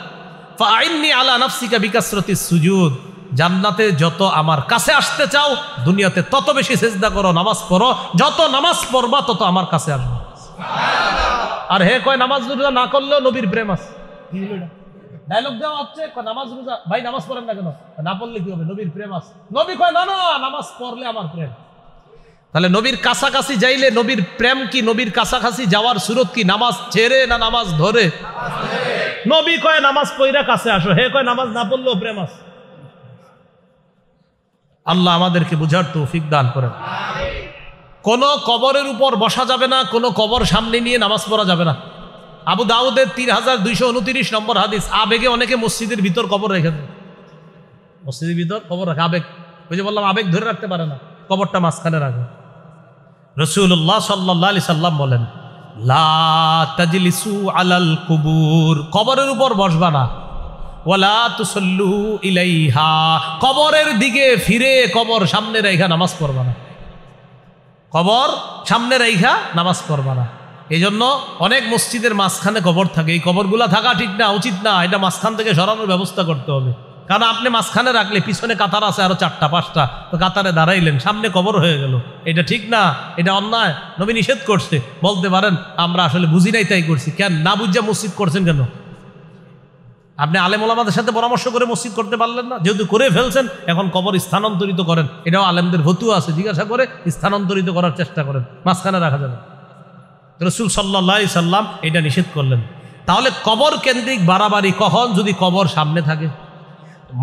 ফাআইন্নী আলা নাফসিকা বিকাসরাতিস সুজুদ, জান্নাতে যত আমার কাছে আসতে চাও দুনিয়াতে তত বেশি সিজদা করো, নামাজ পড়ো, যত নামাজ পড়বা তত আমার কাছে আসবে। সুবহানাল্লাহ। আর হে কয় নামাজ রোজা না করলেও নবীর প্রেম আছে। ডায়লগ দেওয়া হচ্ছে, নামাজ রোজা ভাই নামাজ পড়েন না কেন? না পড়লে কি হবে? নবীর প্রেম আছে। নবী কয় না না, নামাজ পড়লে আমার প্রেম। তাহলে নবীর কাছাকাছি যাইলে নবীর প্রেম কি, নবীর কাছাকাছি যাওয়ার সুরত কি? নামাজ ছেড়ে না নামাজ ধরে? নবী কয় নামাজ পড়া কাছে আসো, হে কয় নামাজ না পড়লেও প্রেম আছে। আল্লাহ আমাদেরকে বুঝার তৌফিক দান করেন। কোন কবরের উপর বসা যাবে না, কোন কবর সামনে নিয়ে নামাজ পড়া যাবে না। আবু দাউদের 3229 নম্বর হাদিস। আবেগে অনেকে মসজিদের ভিতর কবর রেখে দেয়, মসজিদের ভিতর কবর রাখে, আবেগ। ওই যে বললাম, আবেগ ধরে রাখতে পারে না, কবরটা মাঝখানে রাখে। রাসূলুল্লাহ সাল্লাল্লাহু আলাইহি সাল্লাম বলেন, লা তাজলিসু আলাল কুবুর, কবরের উপর বসবা না। ওয়ালা তুসাল্লু ইলাইহা, কবরের দিকে ফিরে কবর সামনে রাইখা নামাজ পড়বা না, কবর সামনে রাইখা নামাজ পড়বা না। এই জন্য অনেক মসজিদের মাঝখানে কবর থাকে, এই কবরগুলা থাকা ঠিক না, উচিত না। এটা মাঝখান থেকে সরানোর ব্যবস্থা করতে হবে। কারণ আপনি মাঝখানে রাখলে পিছনে কাতার আছে আরো 4টা 5টা, তো কাতারে দাঁড়াইলেন, সামনে কবর হয়ে গেল, এটা ঠিক না, এটা অন্যায়। নবী নিষেধ করছে। বলতে পারেন আমরা আসলে বুঝি নাই তাই করছি। কেন না বুঝা মসজিদ করছেন কেন? আপনি আলেম ওলামাদের সাথে পরামর্শ করে মসজিদ করতে পারলেন না? যেহেতু করে ফেলছেন, এখন কবর স্থানান্তরিত করেন। এটাও আলেমদের ফতুয়া আছে, জিজ্ঞাসা করে স্থানান্তরিত করার চেষ্টা করেন, মাঝখানে রাখা যাবে। রাসূল সাল্লাল্লাহু আলাইহি সাল্লাম এটা নিষেধ করলেন। তাহলে কবর কেন্দ্রিক বাড়াবাড়ি কখন? যদি কবর সামনে থাকে।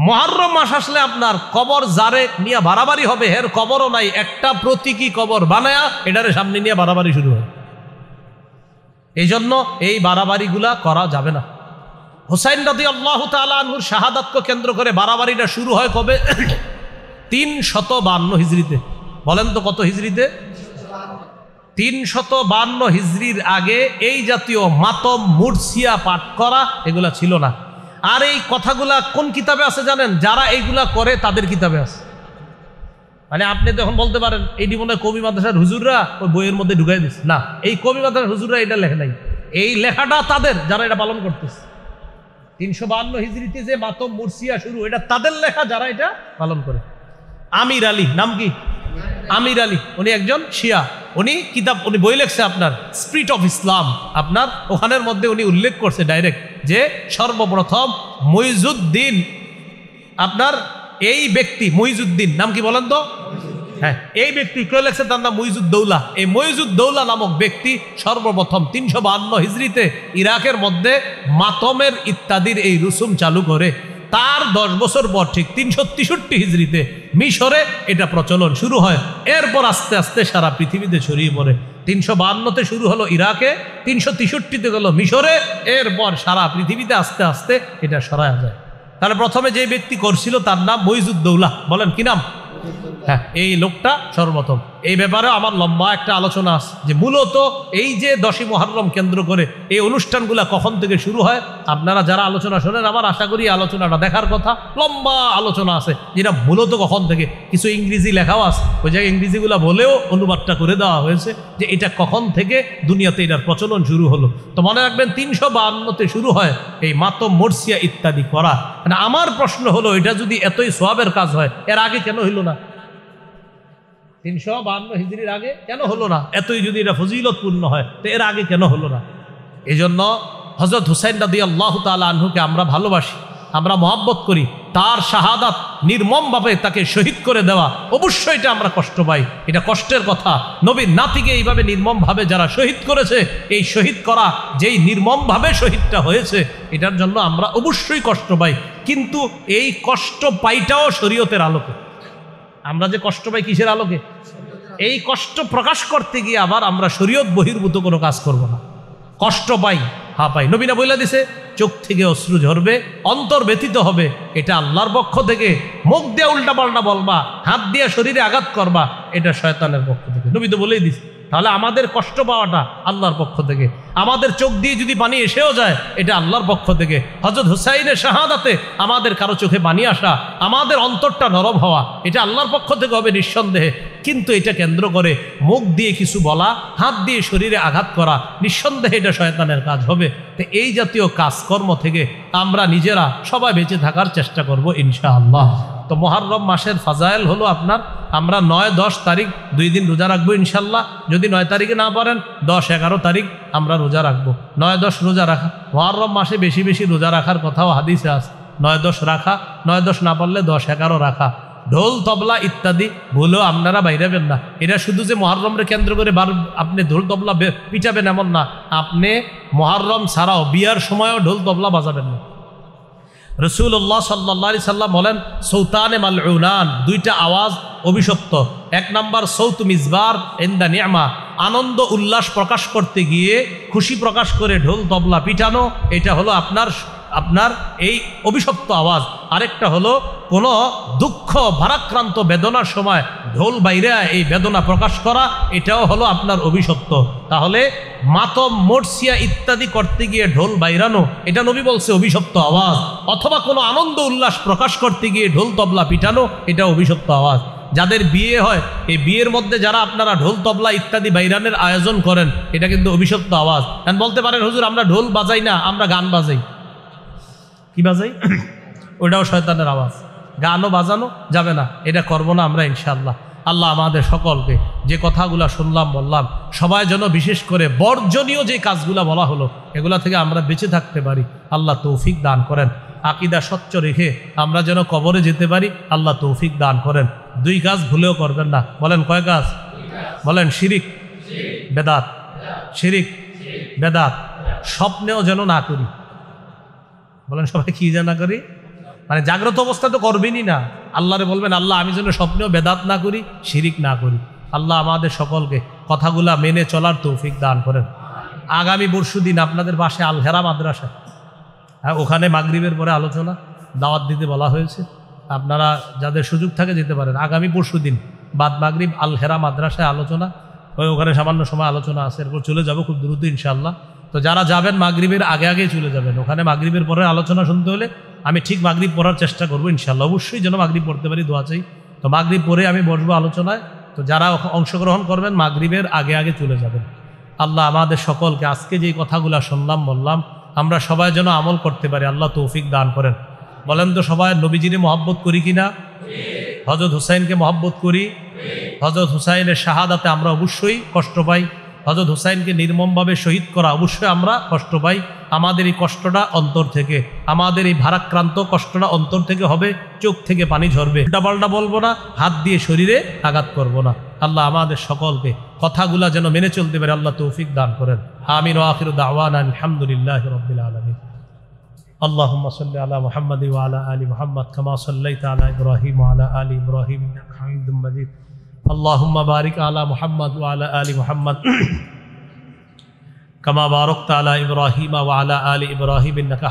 মুহররম মাস আসলে আপনার কবর যারে নিয়ে বাড়াবাড়ি হবে, এর কবরও নাই, একটা প্রতীকী কবর বানায়া এটারে সামনে নিয়ে বাড়াবাড়ি শুরু হয়। এই জন্য এই বাড়াবাড়িগুলা করা যাবে না। হুসাইন রাদিয়াল্লাহু তাআলা আনহুর শাহাদাতকে কেন্দ্র করে বাড়াবাড়িটা শুরু হয় কবে? 352 হিজরিতে। বলেন তো কত হিজরিতে? 352 হিজরির আগে এই জাতীয় মাতম মুরসিয়া পাঠ করা এগুলা ছিল না। আর এই কথাগুলা কোন কিতাবে আছে জানেন? যারা এইগুলা করে তাদের কিতাবে আছে। মানে আপনি তো এখন বলতে পারেন এইটি মনে হয় কবি মাদ্রাসার হুজুররা ওই বইয়ের মধ্যে ঢুকাই দিচ্ছে। না, এই কবি মাদ্রাসার হুজুররা এটা লেখে নাই, এই লেখাটা তাদের যারা এটা পালন করতেছে। 352 হিজরিতে যে মাতম মুরসিয়া শুরু, এটা তাদের লেখা যারা এটা পালন করে। আমির আলী, নাম কি? আমির আলী, উনি একজন শিয়া। উনি কিতাব, উনি বই লেখছে আপনার স্পিরিট অফ ইসলাম। আপনার ওখানের মধ্যে উনি উল্লেখ করছে ডাইরেক্ট যে সর্বপ্রথম মুইজুদ্দিন, আপনার এই ব্যক্তি মুইজুদ্দিন নাম কি বলেন তো? হ্যাঁ, এই ব্যক্তি কেউ লেখছে, তার নাম মুইজুদ্দৌলা। এই মুইজুদ্দৌলা নামক ব্যক্তি সর্বপ্রথম 352 হিজরিতে ইরাকের মধ্যে মাতমের ইত্যাদির এই রুসুম চালু করে। তার 10 বছর পর ঠিক 363 হিজরিতে মিশরে এটা প্রচলন শুরু হয়। এরপর আস্তে আস্তে সারা পৃথিবীতে ছড়িয়ে পড়ে। 352তে শুরু হলো ইরাকে, 363তে গেল মিশরে, এরপর সারা পৃথিবীতে আস্তে আস্তে এটা সরায়া যায়। তাহলে প্রথমে যে ব্যক্তি করছিল তার নাম মুইজুদ্দৌলা। বলেন কি নাম? হ্যাঁ, এই লোকটা সর্বপ্রথম। এই ব্যাপারে আমার লম্বা একটা আলোচনা আছে যে মূলত এই যে 10ই মুহররম কেন্দ্র করে এই অনুষ্ঠানগুলা কখন থেকে শুরু হয়। আপনারা যারা আলোচনা শোনেন, আমার আশা করি আলোচনাটা দেখার কথা। লম্বা আলোচনা আছে যেটা মূলত কখন থেকে, কিছু ইংরেজি লেখাও আছে, ওই জায়গায় ইংরেজিগুলা বলেও অনুবাদটা করে দেওয়া হয়েছে যে এটা কখন থেকে দুনিয়াতে এটার প্রচলন শুরু হলো। তো মনে রাখবেন 352তে শুরু হয় এই মাতম মুরসিয়া ইত্যাদি করা। মানে আমার প্রশ্ন হলো, এটা যদি এতই সওয়াবের কাজ হয়, এর আগে কেন হইল না? 352 হিজরির আগে কেন হলো না? এতই যদি এটা ফজিলতপূর্ণ হয়, তো এর আগে কেন হলো না? এই জন্য হযরত হুসাইন রাদিয়াল্লাহু তাআলা আনহুকে আমরা ভালোবাসি। আমরা মহব্বত করি, তার শাহাদাত নির্মমভাবে তাকে শহীদ করে দেওয়া, অবশ্যই এটা আমরা কষ্ট পাই, এটা কষ্টের কথা। নবীর নাতিকে এইভাবে নির্মমভাবে যারা শহীদ করেছে, এই শহীদ করা যেই নির্মমভাবে শহীদটা হয়েছে, এটার জন্য আমরা অবশ্যই কষ্ট পাই। কিন্তু এই কষ্ট পাইটাও শরীয়তের আলোকে। আমরা যে কষ্ট পাই কিসের আলোকে? এই কষ্ট প্রকাশ করতে গিয়ে আবার আমরা শরীয়ত বহির্ভূত কোনো কাজ করব না। কষ্ট পাই, হ্যাঁ পাই, নবীনা বইলা দিছে, চোখ থেকে অশ্রু ঝরবে, অন্তর ব্যথিত হবে, এটা আল্লাহর পক্ষ থেকে। মুখ দিয়ে উল্টা পাল্টা বলবা, হাত দিয়ে শরীরে আঘাত করবা, এটা শয়তানের পক্ষ থেকে। নবী তো বলেই দিছে। তাহলে আমাদের কষ্ট পাওয়াটা আল্লাহর পক্ষ থেকে। আমাদের চোখ দিয়ে যদি পানি এসেও যায়, এটা আল্লাহর পক্ষ থেকে। হযরত হুসাইনের শাহাদাতে আমাদের কারো চোখে পানি আসা, আমাদের অন্তরটা নরম হওয়া, এটা আল্লাহর পক্ষ থেকে হবে নিঃসন্দেহে। কিন্তু এটা কেন্দ্র করে মুখ দিয়ে কিছু বলা, হাত দিয়ে শরীরে আঘাত করা, নিঃসন্দেহে এটা শয়তানের কাজ হবে। তো এই জাতীয় কাজকর্ম থেকে আমরা নিজেরা সবাই বেঁচে থাকার চেষ্টা করব ইনশাআল্লাহ। তো মুহররম মাসের ফাজাইল হলো আপনার, আমরা 9-10 তারিখ 2 দিন রোজা রাখবো ইনশাল্লাহ। যদি 9 তারিখে না পারেন, 10-11 তারিখ আমরা রোজা রাখবো। 9-10 রোজা রাখা, মুহররম মাসে বেশি বেশি রোজা রাখার কথাও হাদিসে আছে। 9-10 রাখা, 9-10 না পারলে 10-11 রাখা। ঢোল তবলা ইত্যাদি ভুলেও আপনারা বাইরাবেন না। এটা শুধু যে মুহররমকে কেন্দ্র করে আপনি ঢোল তবলা পিটাবেন এমন না, আপনি মুহররম ছাড়াও বিয়ার সময়ও ঢোল তবলা বাজাবেন না। রাসূলুল্লাহ সাল্লাল্লাহু আলাইহি সাল্লাম বলেন, সৌতানে মালউনান, 2টা আওয়াজ অভিশপ্ত। 1 নাম্বার সৌত মিজবার ইনদা নি'মা, আনন্দ উল্লাস প্রকাশ করতে গিয়ে খুশি প্রকাশ করে ঢোল তবলা পিটানো, এটা হলো আপনার এই অভিশপ্ত আওয়াজ। আরেকটা হলো কোনো দুঃখ ভারাক্রান্ত বেদনার সময় ঢোল বাইরে এই বেদনা প্রকাশ করা, এটাও হলো আপনার অভিশপ্ত। তাহলে মাতম মর্সিয়া ইত্যাদি করতে গিয়ে ঢোল বাইরানো, এটা নবী বলছে অভিশপ্ত আওয়াজ। অথবা কোনো আনন্দ উল্লাস প্রকাশ করতে গিয়ে ঢোল তবলা পিটানো, এটা অভিশপ্ত আওয়াজ। যাদের বিয়ে হয়, এই বিয়ের মধ্যে যারা আপনারা ঢোল তবলা ইত্যাদি বাইরানের আয়োজন করেন, এটা কিন্তু অভিশপ্ত আওয়াজ। কারণ বলতে পারেন, হুজুর আমরা ঢোল বাজাই না, আমরা গান বাজাই। কি বাজাই? ওটাও শয়তানের আওয়াজ। গানও বাজানো যাবে না, এটা করবো না আমরা ইনশাআল্লাহ। আল্লাহ আমাদের সকলকে যে কথাগুলো শুনলাম বললাম, সবাই যেন বিশেষ করে বর্জনীয় যে কাজগুলো বলা হলো, এগুলা থেকে আমরা বেঁচে থাকতে পারি, আল্লাহ তৌফিক দান করেন। আকীদা স্বচ্ছ রেখে আমরা যেন কবরে যেতে পারি, আল্লাহ তৌফিক দান করেন। 2 কাজ ভুলেও করবেন না। বলেন কয় কাজ? বলেন শিরিক বেদাত, শিরিক বেদাত স্বপ্নেও যেন না করি। বলেন সবাই কি যেন না করি? মানে জাগ্রত অবস্থা তো করবেনই না। আল্লাহরে বলবেন, আল্লাহ আমি যেন স্বপ্নেও বেদাত না করি, শিরিক না করি। আল্লাহ আমাদের সকলকে কথাগুলা মেনে চলার তৌফিক দান করেন। আগামী পরশুদিন আপনাদের পাশে আল হেরা মাদ্রাসা, হ্যাঁ, ওখানে মাগরিবের পরে আলোচনা দাওয়াত দিতে বলা হয়েছে। আপনারা যাদের সুযোগ থাকে যেতে পারেন। আগামী পরশুদিন বাদ মাগরিব আল হেরা মাদ্রাসায় আলোচনা, ওখানে সামান্য সময় আলোচনা আছে, এরপর চলে যাব খুব দ্রুত ইনশাআল্লাহ। তো যারা যাবেন মাগরিবের আগে আগে চলে যাবেন। ওখানে মাগরিবের পরে আলোচনা শুনতে হলে আমি ঠিক মাগরিব পড়ার চেষ্টা করবো ইনশাআল্লাহ। অবশ্যই যেন মাগরিব পড়তে পারি, দোয়া চাই। তো মাগরিব পরে আমি বসবো আলোচনায়। তো যারা অংশগ্রহণ করবেন মাগরিবের আগে আগে চলে যাবেন। আল্লাহ আমাদের সকলকে আজকে যেই কথাগুলো শুনলাম বললাম, আমরা সবাই যেন আমল করতে পারি, আল্লাহ তৌফিক দান করেন। বলেন তো সবাই নবীজিরে মহব্বত করি কিনা? হযরত হুসাইনকে মহব্বত করি। হযরত হুসাইনের শাহাদাতে আমরা অবশ্যই কষ্ট পাই। হযরত হুসাইনকে নির্মমভাবে শহীদ করা অবশ্যই আমরা কষ্ট পাই। আমাদের এই কষ্টটা অন্তর থেকে, আমাদের এই ভারাক্রান্ত কষ্টটা অন্তর থেকে হবে, চোখ থেকে পানি ঝরবে। উল্টাপাল্টা বলবো না, হাত দিয়ে শরীরে আঘাত করব না। আল্লাহ আমাদের সকলকে কথাগুলা যেন মেনে চলতে পারে, আল্লাহ তৌফিক দান করেন। আমিন ওয়া আখিরু দাওয়ানা আলহামদুলিল্লাহি রাব্বিল আলামিন। আল্লাহুম্মা সাল্লি আলা মুহাম্মাদি ওয়া আলা আলি মুহাম্মাদ কামা সাল্লাইতা আলা ইব্রাহিম ওয়া আলা আলি ইব্রাহিম ইন্নাকা হামিদুম মাজিদ। আল্লাহুম্মা বারিক আলা মুহাম্মাদ ওয়া আলা আলি মুহাম্মাদ কামা বারাকতা আলা ইব্রাহিম ওয়া আলা আলি ইব্রাহিম ইন্নাকা